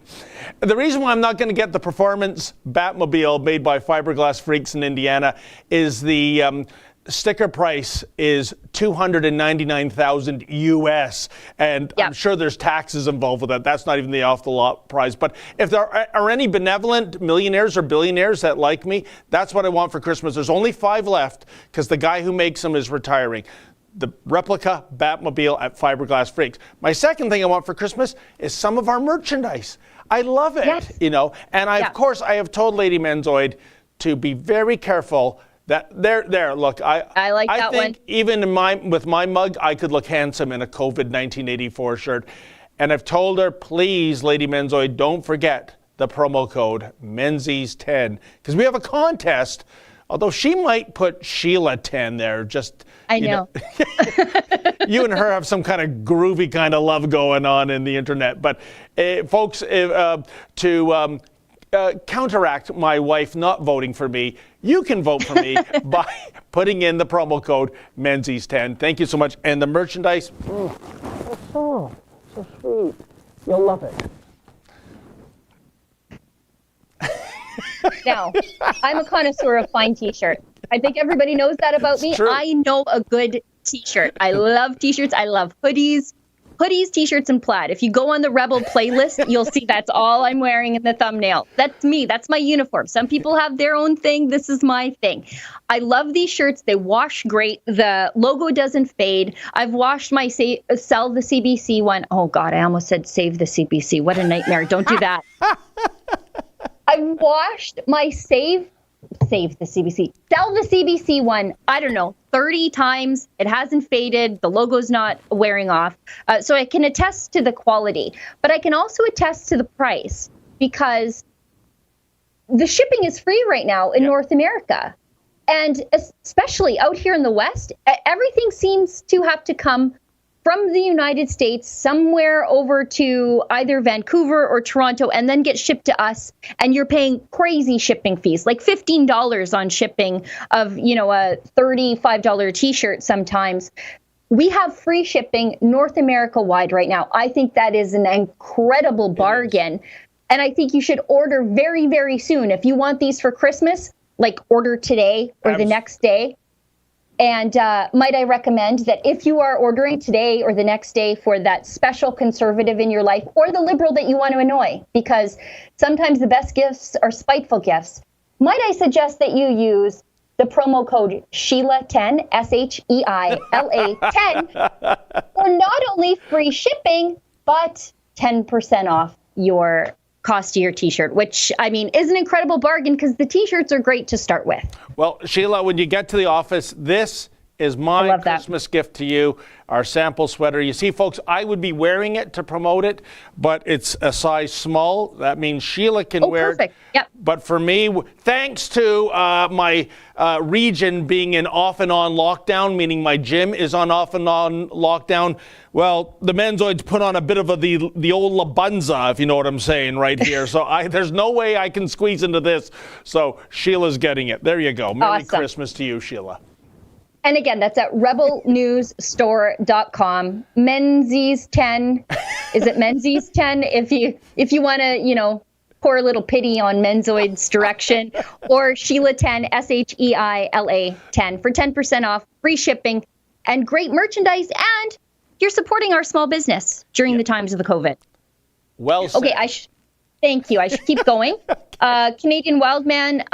The reason why I'm not going to get the performance Batmobile made by fiberglass freaks in Indiana is the sticker price is $299,000 US, and I'm sure there's taxes involved with that. That's not even the off the lot price. But if there are any benevolent millionaires or billionaires that like me, that's what I want for Christmas. There's only 5 left because the guy who makes them is retiring. The replica Batmobile at Fiberglass Freaks. My second thing I want for Christmas is some of our merchandise. I love it, And of course, I have told Lady Menzoid to be very careful. Look, I like that one. I think even with my mug, I could look handsome in a COVID 1984 shirt. And I've told her, please, Lady Menzoid, don't forget the promo code Menzies10, because we have a contest. Although she might put Sheila 10 there, I know. You and her have some kind of groovy kind of love going on in the internet. But folks, to counteract my wife not voting for me, you can vote for me by putting in the promo code Menzies10. Thank you so much. And the merchandise, so sweet. You'll love it. Now, I'm a connoisseur of fine t-shirts. I think everybody knows that about me. True. I know a good t-shirt. I love t-shirts. I love hoodies, t-shirts, and plaid. If you go on the Rebel playlist, you'll see that's all I'm wearing in the thumbnail. That's me. That's my uniform. Some people have their own thing. This is my thing. I love these shirts. They wash great. The logo doesn't fade. I've washed my Sell the CBC one. Oh, God, I almost said Save the CBC. What a nightmare. Don't do that. I've washed my Save the CBC. Sell the CBC one, I don't know, 30 times. It hasn't faded. The logo's not wearing off. So I can attest to the quality, but I can also attest to the price because the shipping is free right now in North America. And especially out here in the West, everything seems to have to come from the United States somewhere over to either Vancouver or Toronto and then get shipped to us. And you're paying crazy shipping fees, like $15 on shipping of, a $35 t-shirt sometimes. We have free shipping North America wide right now. I think that is an incredible bargain. And I think you should order very, very soon. If you want these for Christmas, like order today or the next day. And might I recommend that if you are ordering today or the next day for that special conservative in your life or the liberal that you want to annoy, because sometimes the best gifts are spiteful gifts, might I suggest that you use the promo code Sheila10, SHEILA10, for not only free shipping, but 10% off your cost of your t-shirt, which, I mean, is an incredible bargain because the t-shirts are great to start with. Well, Sheila, when you get to the office, this is my Christmas gift to you, our sample sweater. You see, folks, I would be wearing it to promote it, but it's a size small. That means Sheila can wear it. Yep. But for me, thanks to my region being in off and on lockdown, meaning my gym is on off and on lockdown, well, the Menzoids put on a bit of the old labunza, if you know what I'm saying, right here. So there's no way I can squeeze into this. So Sheila's getting it. There you go. Merry Christmas to you, Sheila. And again, that's at rebelnewsstore.com. Menzies 10. Is it Menzies 10? If you want to, pour a little pity on Menzoid's direction, or Sheila 10, SHEILA 10 for 10% off, free shipping, and great merchandise. And you're supporting our small business during the times of the COVID. Well said. Okay, thank you. I should keep going. Canadian Wildman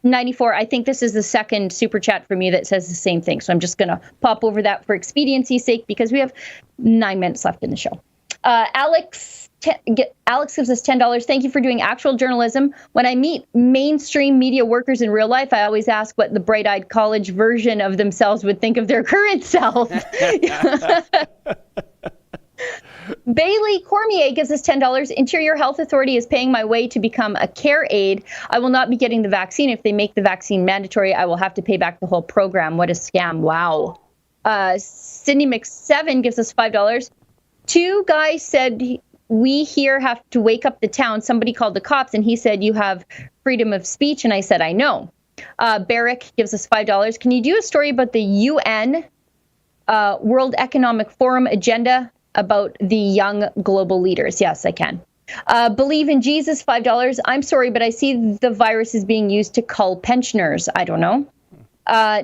94. I think this is the second super chat from you that says the same thing. So I'm just going to pop over that for expediency's sake because we have 9 minutes left in the show. Alex gives us $10. Thank you for doing actual journalism. When I meet mainstream media workers in real life, I always ask what the bright-eyed college version of themselves would think of their current self. Bailey Cormier gives us $10. Interior Health Authority is paying my way to become a care aide. I will not be getting the vaccine. If they make the vaccine mandatory, I will have to pay back the whole program. What a scam. Wow. Sydney McSeven gives us $5. 2 guys said, we here have to wake up the town. Somebody called the cops and he said, you have freedom of speech. And I said, I know. Barrick gives us $5. Can you do a story about the UN World Economic Forum agenda about the young global leaders? Yes, I can. Believe in Jesus, $5. I'm sorry, but I see the virus is being used to cull pensioners. I don't know.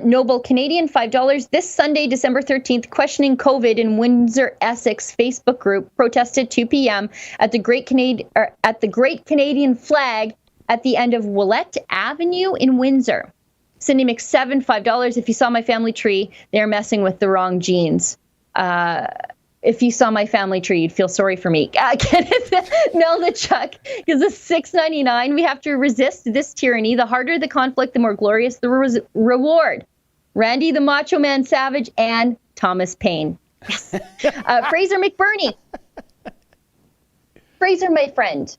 Noble Canadian, $5. This Sunday, December 13th, questioning COVID in Windsor, Essex Facebook group protested 2 p.m. at the Great Canadian Flag at the end of Willette Avenue in Windsor. Cindy McSeven, $5. If you saw my family tree, they're messing with the wrong genes. If you saw my family tree, you'd feel sorry for me. Kenneth Melnichuk gives us $6.99. We have to resist this tyranny. The harder the conflict, the more glorious the reward. Randy the Macho Man Savage and Thomas Paine. Yes. Fraser McBurney. Fraser, my friend.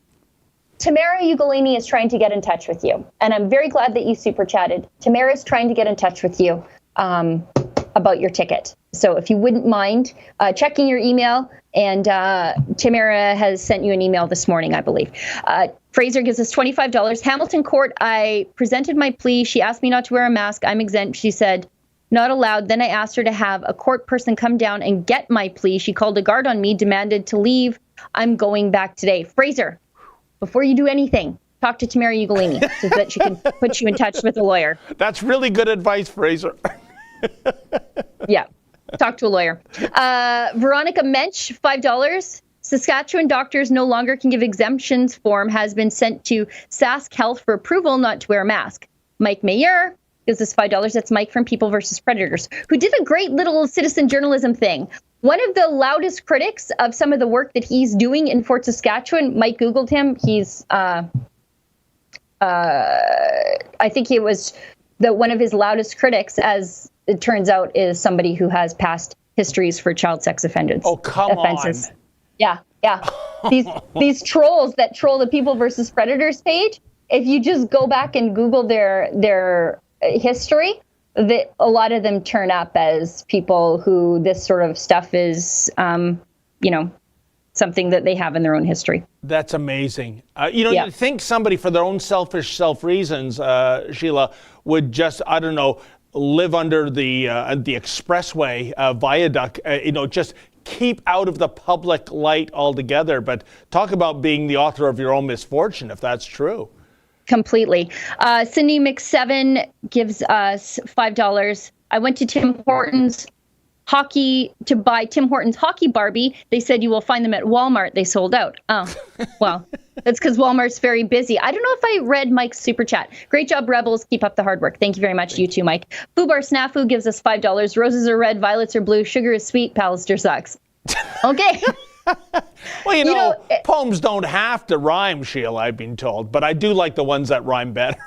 Tamara Ugolini is trying to get in touch with you. And I'm very glad that you super chatted. Tamara is trying to get in touch with you about your ticket. So if you wouldn't mind checking your email, and Tamara has sent you an email this morning, I believe. Fraser gives us $25. Hamilton Court, I presented my plea. She asked me not to wear a mask. I'm exempt. She said, not allowed. Then I asked her to have a court person come down and get my plea. She called a guard on me, demanded to leave. I'm going back today. Fraser, before you do anything, talk to Tamara Ugolini so that she can put you in touch with a lawyer. That's really good advice, Fraser. Yeah. Talk to a lawyer. Veronica Mensch, $5. Saskatchewan doctors no longer can give exemptions form has been sent to Sask Health for approval not to wear a mask. Mike Mayer gives us $5. That's Mike from People versus Predators, who did a great little citizen journalism thing. One of the loudest critics of some of the work that he's doing in Fort Saskatchewan, Mike Googled him. He's, I think he was one of his loudest critics, as it turns out, is somebody who has past histories for child sex offenses. Oh, come offenses. on. Yeah. These trolls that troll the People versus Predators page, if you just go back and Google their history, a lot of them turn up as people who this sort of stuff is, something that they have in their own history. That's amazing. You'd think somebody for their own selfish reasons, Sheila, would just, I don't know, live under the expressway viaduct, just keep out of the public light altogether. But talk about being the author of your own misfortune, if that's true. Completely. Cindy McSeven gives us $5. I went to Tim Hortons hockey to buy Tim Hortons hockey Barbie. They said you will find them at Walmart. They sold out. Oh, well, that's because Walmart's very busy. I don't know if I read Mike's super chat. Great job, Rebels. Keep up the hard work. Thank you very much. You too, Mike. Fubar Snafu gives us $5. Roses are red, violets are blue, sugar is sweet, Pallister sucks. Okay. Well, you know, poems don't have to rhyme, Sheila, I've been told, but I do like the ones that rhyme better.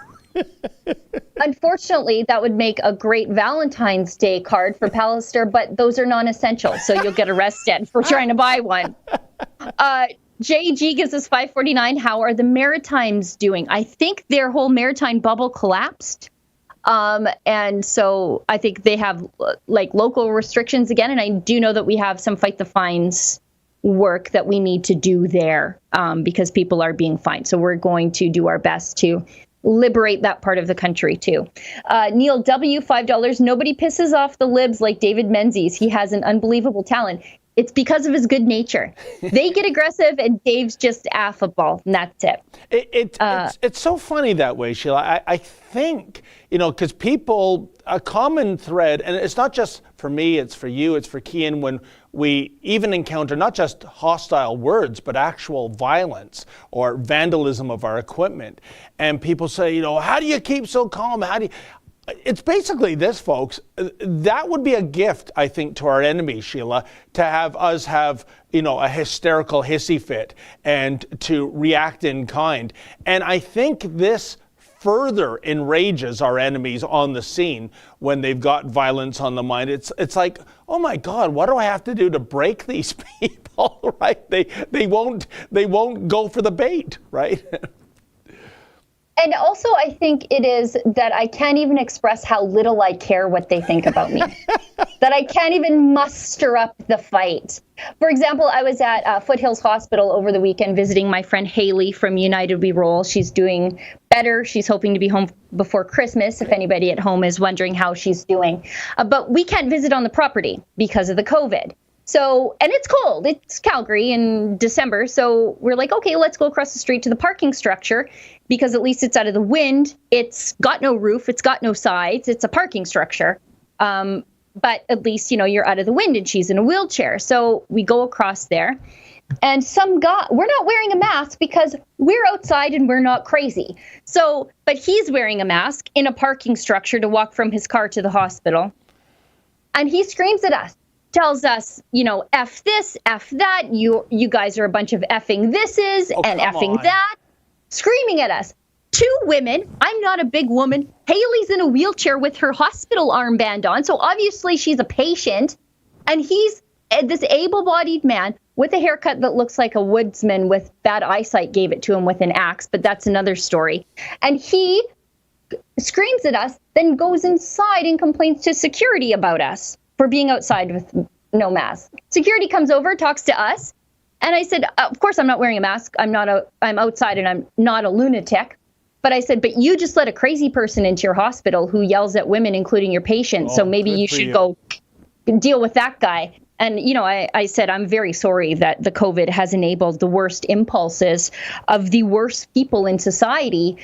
Unfortunately, that would make a great Valentine's Day card for Pallister, but those are non-essential, so you'll get arrested for trying to buy one. JG gives us $5.49. How are the Maritimes doing? I think their whole maritime bubble collapsed. And so I think they have like local restrictions again. And I do know that we have some fight the fines work that we need to do there because people are being fined. So we're going to do our best to liberate that part of the country too. Neil W, $5. Nobody pisses off the libs like David Menzies. He has an unbelievable talent. It's because of his good nature. They get aggressive and Dave's just affable, and that's it. It's so funny that way, Sheila. I think, you know, because people, a common thread, and it's not just for me, it's for you, it's for Kian, when we even encounter not just hostile words, but actual violence or vandalism of our equipment. And people say, you know, how do you keep so calm? It's basically this, folks. That would be a gift, I think, to our enemies, Sheila, to have us have, you know, a hysterical hissy fit and to react in kind. And I think this further enrages our enemies on the scene when they've got violence on the mind. It's like, oh my God, what do I have to do to break these people, right? They won't go for the bait, right? And also, I think it is that I can't even express how little I care what they think about me. That I can't even muster up the fight. For example, I was at Foothills Hospital over the weekend visiting my friend Haley from United We Roll. She's doing better. She's hoping to be home before Christmas, if anybody at home is wondering how she's doing. But we can't visit on the property because of the COVID. So, and it's cold. It's Calgary in December. So we're like, okay, let's go across the street to the parking structure because at least it's out of the wind. It's got no roof. It's got no sides. It's a parking structure. But at least, you know, you're out of the wind, and she's in a wheelchair. So we go across there, and some guy, we're not wearing a mask because we're outside and we're not crazy. So, but he's wearing a mask in a parking structure to walk from his car to the hospital. And he screams at us. Tells us, you know, F this, F that, you guys are a bunch of effing thises and effing on. that, screaming at us. Two women, I'm not a big woman. Haley's in a wheelchair with her hospital armband on, so obviously she's a patient. And he's this able-bodied man with a haircut that looks like a woodsman with bad eyesight gave it to him with an axe, but that's another story. And he screams at us, then goes inside and complains to security about us for being outside with no mask. Security comes over, talks to us, and I said, of course I'm not wearing a mask. I'm outside and I'm not a lunatic. But I said, but you just let a crazy person into your hospital who yells at women, including your patients. So maybe you should go deal with that guy. And, you know, I said, I'm very sorry that the COVID has enabled the worst impulses of the worst people in society.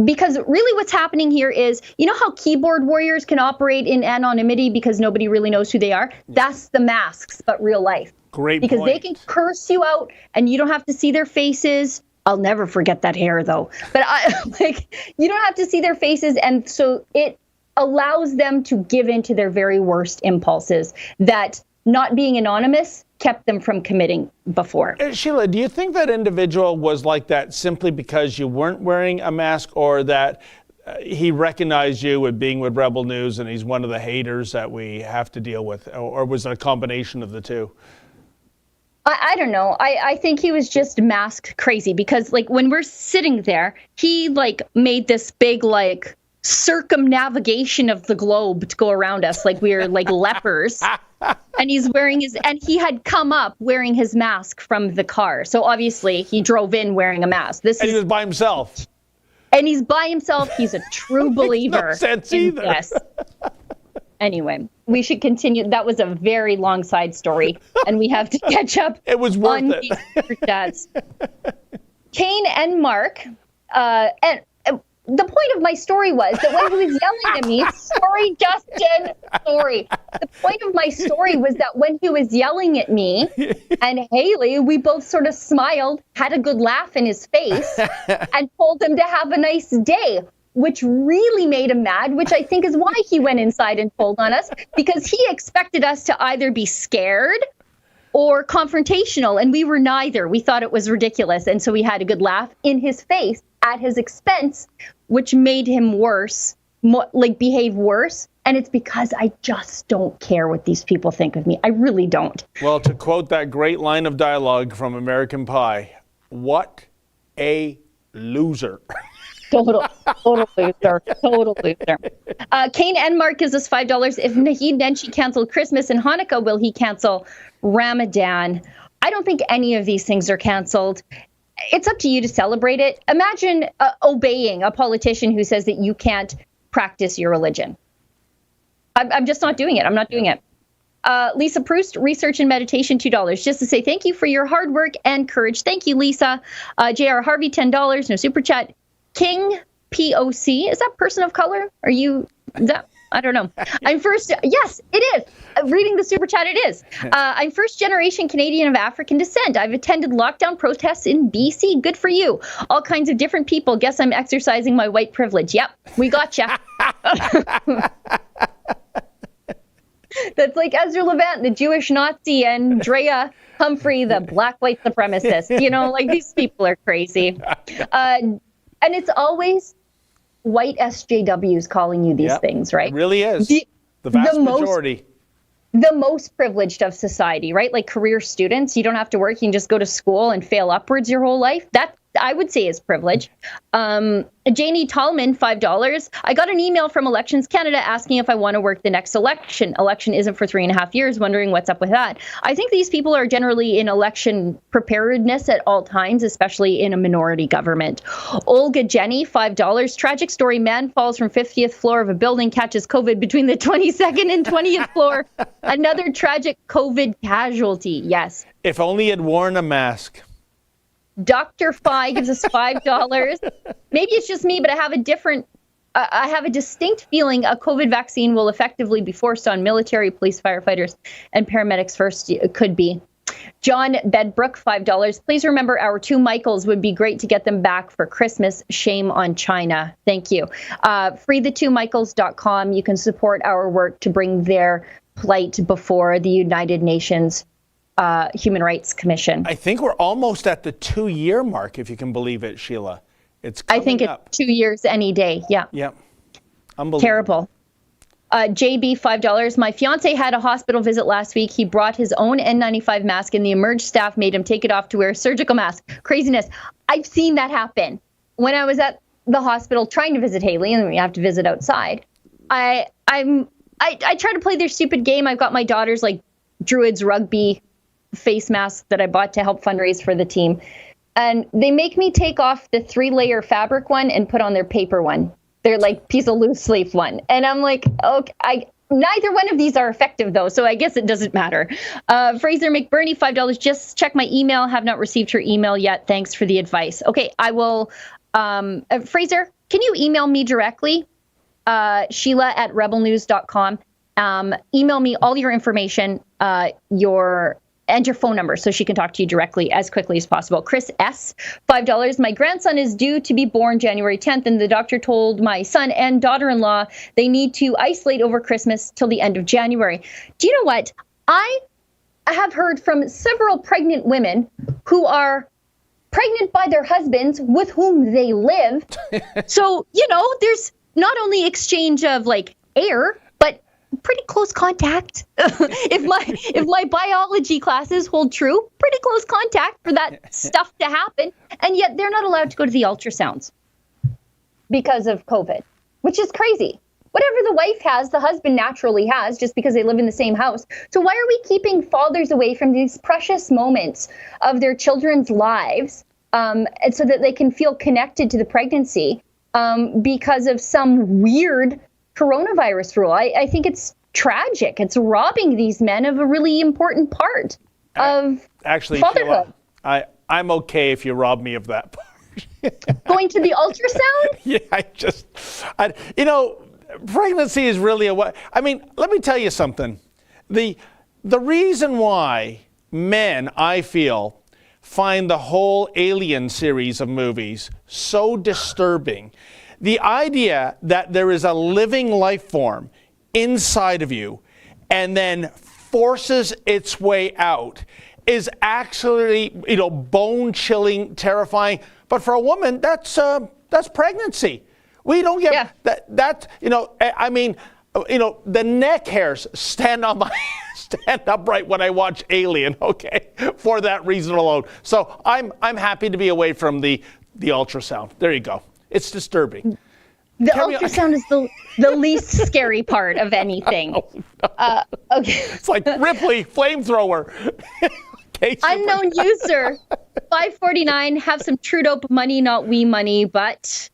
Because really what's happening here is, you know how keyboard warriors can operate in anonymity because nobody really knows who they are? That's the masks, but real life. Great because point. They can curse you out and you don't have to see their faces. I'll never forget that hair, though. But you don't have to see their faces. And so it allows them to give in to their very worst impulses that not being anonymous kept them from committing before. Sheila, do you think that individual was like that simply because you weren't wearing a mask, or that he recognized you with being with Rebel News and he's one of the haters that we have to deal with? Or was it a combination of the two? I don't know. I think he was just mask crazy because, like, when we're sitting there, he, like, made this big, like, circumnavigation of the globe to go around us like we're, like, lepers. And he's wearing and he had come up wearing his mask from the car. So obviously he drove in wearing a mask. And he was by himself. And he's by himself. He's a true believer. Makes no sense either. Yes. Anyway, we should continue. That was a very long side story, and we have to catch up. It was worth on it. These super chats. Kane and Mark, and the point of my story was that when he was yelling at me, sorry, Justin, sorry. The point of my story was that when he was yelling at me and Haley, we both sort of smiled, had a good laugh in his face, and told him to have a nice day, which really made him mad, which I think is why he went inside and told on us, because he expected us to either be scared or confrontational, and we were neither. We thought it was ridiculous, and so we had a good laugh in his face at his expense, which made him worse, behave worse. And it's because I just don't care what these people think of me. I really don't. Well, to quote that great line of dialogue from American Pie, what a loser. Total loser. Total loser. Kane Enmark gives us $5. If Naheed Nenshi canceled Christmas and Hanukkah, will he cancel Ramadan? I don't think any of these things are canceled. It's up to you to celebrate it. Imagine obeying a politician who says that you can't practice your religion. I'm just not doing it. I'm not doing it. Lisa Proust, research and meditation, $2. Just to say thank you for your hard work and courage. Thank you, Lisa. J.R. Harvey, $10. No super chat. King POC, is that person of color? I don't know. I'm first. Yes, it is. Reading the super chat, it is. I'm first generation Canadian of African descent. I've attended lockdown protests in BC. Good for you. All kinds of different people. Guess I'm exercising my white privilege. Yep, we gotcha. That's like Ezra Levant, the Jewish Nazi, and Drea Humphrey, the black white supremacist. You know, like these people are crazy. And it's always white SJWs calling you these things, right? It really is. The vast majority. The most privileged of society, right? Like career students, you don't have to work. You can just go to school and fail upwards your whole life. That, I would say, is privilege. Janie Tallman, $5. I got an email from Elections Canada asking if I want to work the next election. Election isn't for 3.5 years, wondering what's up with that. I think these people are generally in election preparedness at all times, especially in a minority government. Olga Jenny, $5. Tragic story, man falls from 50th floor of a building, catches COVID between the 22nd and 20th floor. Another tragic COVID casualty, yes. If only he had worn a mask. Dr. Phi gives us $5. Maybe it's just me, but I have a distinct feeling a COVID vaccine will effectively be forced on military, police, firefighters, and paramedics first. It could be. John Bedbrook, $5. Please remember our 2 Michaels. Would be great to get them back for Christmas. Shame on China. Thank you. freethe2michaels.com. You can support our work to bring their plight before the United Nations Human Rights Commission. I think we're almost at the 2-year mark, if you can believe it, Sheila. It's coming I think up. it's 2 years any day. Yeah. Yeah. Unbelievable. Terrible. JB, $5. My fiance had a hospital visit last week. He brought his own N95 mask and the Emerge staff made him take it off to wear a surgical mask. Craziness. I've seen that happen. When I was at the hospital trying to visit Haley, and we have to visit outside, I try to play their stupid game. I've got my daughter's like Druids rugby face mask that I bought to help fundraise for the team. And they make me take off the 3-layer fabric one and put on their paper one. They're like piece of loose leaf one. And I'm like, okay, neither one of these are effective though. So I guess it doesn't matter. Fraser McBurney, $5. Just check my email. Have not received her email yet. Thanks for the advice. Okay, I will. Fraser, can you email me directly? Sheila@rebelnews.com. Email me all your information, and your phone number so she can talk to you directly as quickly as possible. Chris S., $5. My grandson is due to be born January 10th, and the doctor told my son and daughter-in-law they need to isolate over Christmas till the end of January. Do you know what? I have heard from several pregnant women who are pregnant by their husbands with whom they live. So, there's not only exchange of like air, but pretty close contact. if my biology classes hold true, pretty close contact for that stuff to happen. And yet they're not allowed to go to the ultrasounds because of COVID, which is crazy. Whatever the wife has, the husband naturally has, just because they live in the same house. So why are we keeping fathers away from these precious moments of their children's lives, and so that they can feel connected to the pregnancy because of some weird coronavirus rule? I think it's tragic. It's robbing these men of a really important part of fatherhood. Sheila, I'm okay if you rob me of that part. Going to the ultrasound? Yeah, pregnancy is really I mean, let me tell you something. The reason why men, I feel, find the whole Alien series of movies so disturbing, the idea that there is a living life form inside of you and then forces its way out is actually, bone-chilling, terrifying. But for a woman, that's pregnancy. We don't get that. I mean, the neck hairs stand upright when I watch Alien. Okay, for that reason alone. So I'm happy to be away from the ultrasound. There you go. It's disturbing. The ultrasound is the least scary part of anything. Okay. It's like Ripley, flamethrower. Okay, unknown user, $5.49. Have some Trudeau money, not we money, but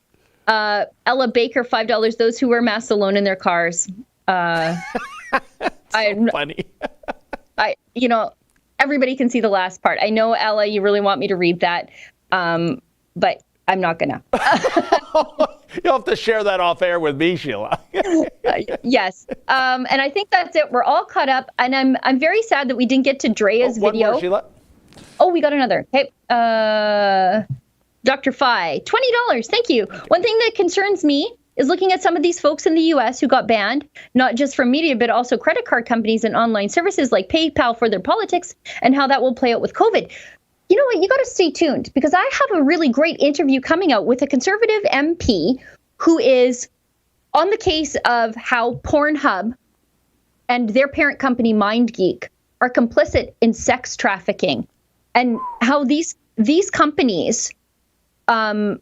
Ella Baker, $5. Those who wear masks alone in their cars. So funny. Everybody can see the last part. I know, Ella, you really want me to read that, but I'm not gonna. You'll have to share that off air with me, Sheila. Yes, and I think that's it. We're all caught up, and I'm very sad that we didn't get to Drea's video. One more, Sheila. Oh, we got another. Okay, Dr. Phi, $20. Thank you. One thing that concerns me is looking at some of these folks in the U.S. who got banned, not just from media, but also credit card companies and online services like PayPal for their politics, and how that will play out with COVID. You know what? You got to stay tuned, because I have a really great interview coming out with a conservative MP who is on the case of how Pornhub and their parent company MindGeek are complicit in sex trafficking, and how these companies, the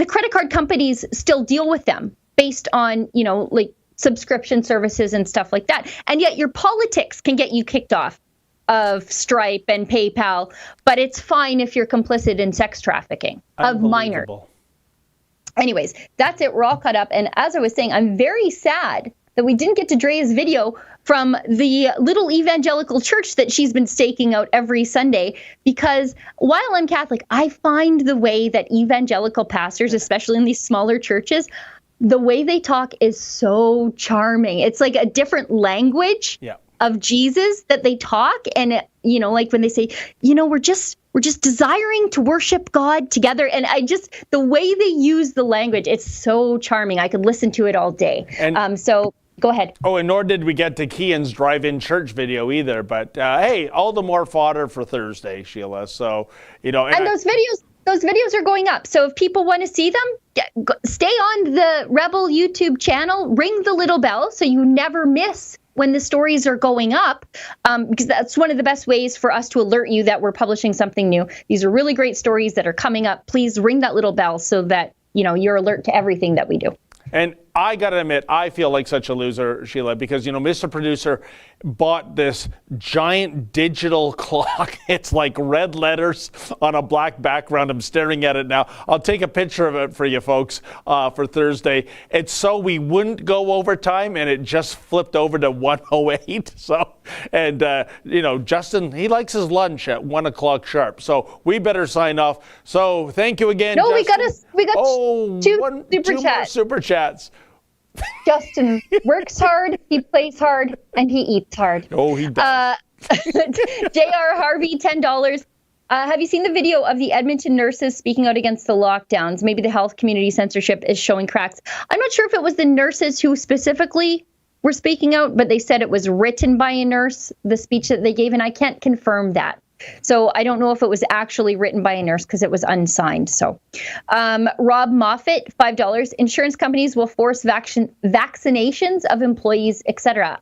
credit card companies still deal with them based on, like subscription services and stuff like that. And yet your politics can get you kicked off of Stripe and PayPal, but it's fine if you're complicit in sex trafficking of minors. Anyways, that's it. We're all caught up. And as I was saying, I'm very sad that we didn't get to Drea's video from the little evangelical church that she's been staking out every Sunday, because while I'm Catholic, I find the way that evangelical pastors, especially in these smaller churches, the way they talk is so charming. It's like a different language. Yeah. Of Jesus that they talk, and like when they say, we're just desiring to worship God together, and the way they use the language, it's so charming. I could listen to it all day. And so go ahead. Oh, and nor did we get to Kian's drive-in church video either. But hey, all the more fodder for Thursday, Sheila. So and those videos are going up. So if people want to see them, stay on the Rebel YouTube channel, ring the little bell so you never miss when the stories are going up, because that's one of the best ways for us to alert you that we're publishing something new. These are really great stories that are coming up. Please ring that little bell so that, you're alert to everything that we do. And I got to admit, I feel like such a loser, Sheila, because, Mr. Producer bought this giant digital clock. It's like red letters on a black background. I'm staring at it now. I'll take a picture of it for you folks for Thursday. It's so we wouldn't go over time, and it just flipped over to 1:08. So, and, Justin, he likes his lunch at 1 o'clock sharp. So we better sign off. So thank you again, No, Justin. we got two more super chats. Justin works hard, he plays hard, and he eats hard. Oh, he does. J.R. Harvey, $10. Have you seen the video of the Edmonton nurses speaking out against the lockdowns? Maybe the health community censorship is showing cracks. I'm not sure if it was the nurses who specifically were speaking out, but they said it was written by a nurse, the speech that they gave, and I can't confirm that. So I don't know if it was actually written by a nurse because it was unsigned. So Rob Moffat, $5. Insurance companies will force vaccinations of employees, etc.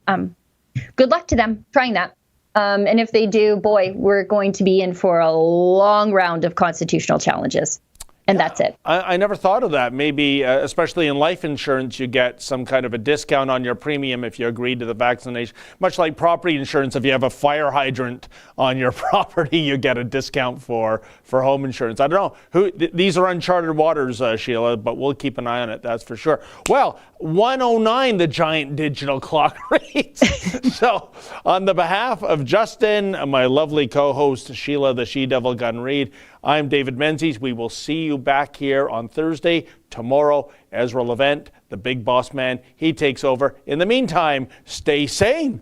Good luck to them trying that. And if they do, boy, we're going to be in for a long round of constitutional challenges. And that's it. I never thought of that. Maybe, especially in life insurance, you get some kind of a discount on your premium if you agree to the vaccination. Much like property insurance, if you have a fire hydrant on your property, you get a discount for home insurance. I don't know. These are uncharted waters, Sheila, but we'll keep an eye on it, that's for sure. Well, 109 the giant digital clock reads. So on the behalf of Justin, my lovely co-host Sheila the She-Devil Gun Reed, I'm David Menzies. We will see you back here on Thursday. Tomorrow, Ezra Levent, the big boss man, he takes over. In the meantime, stay sane.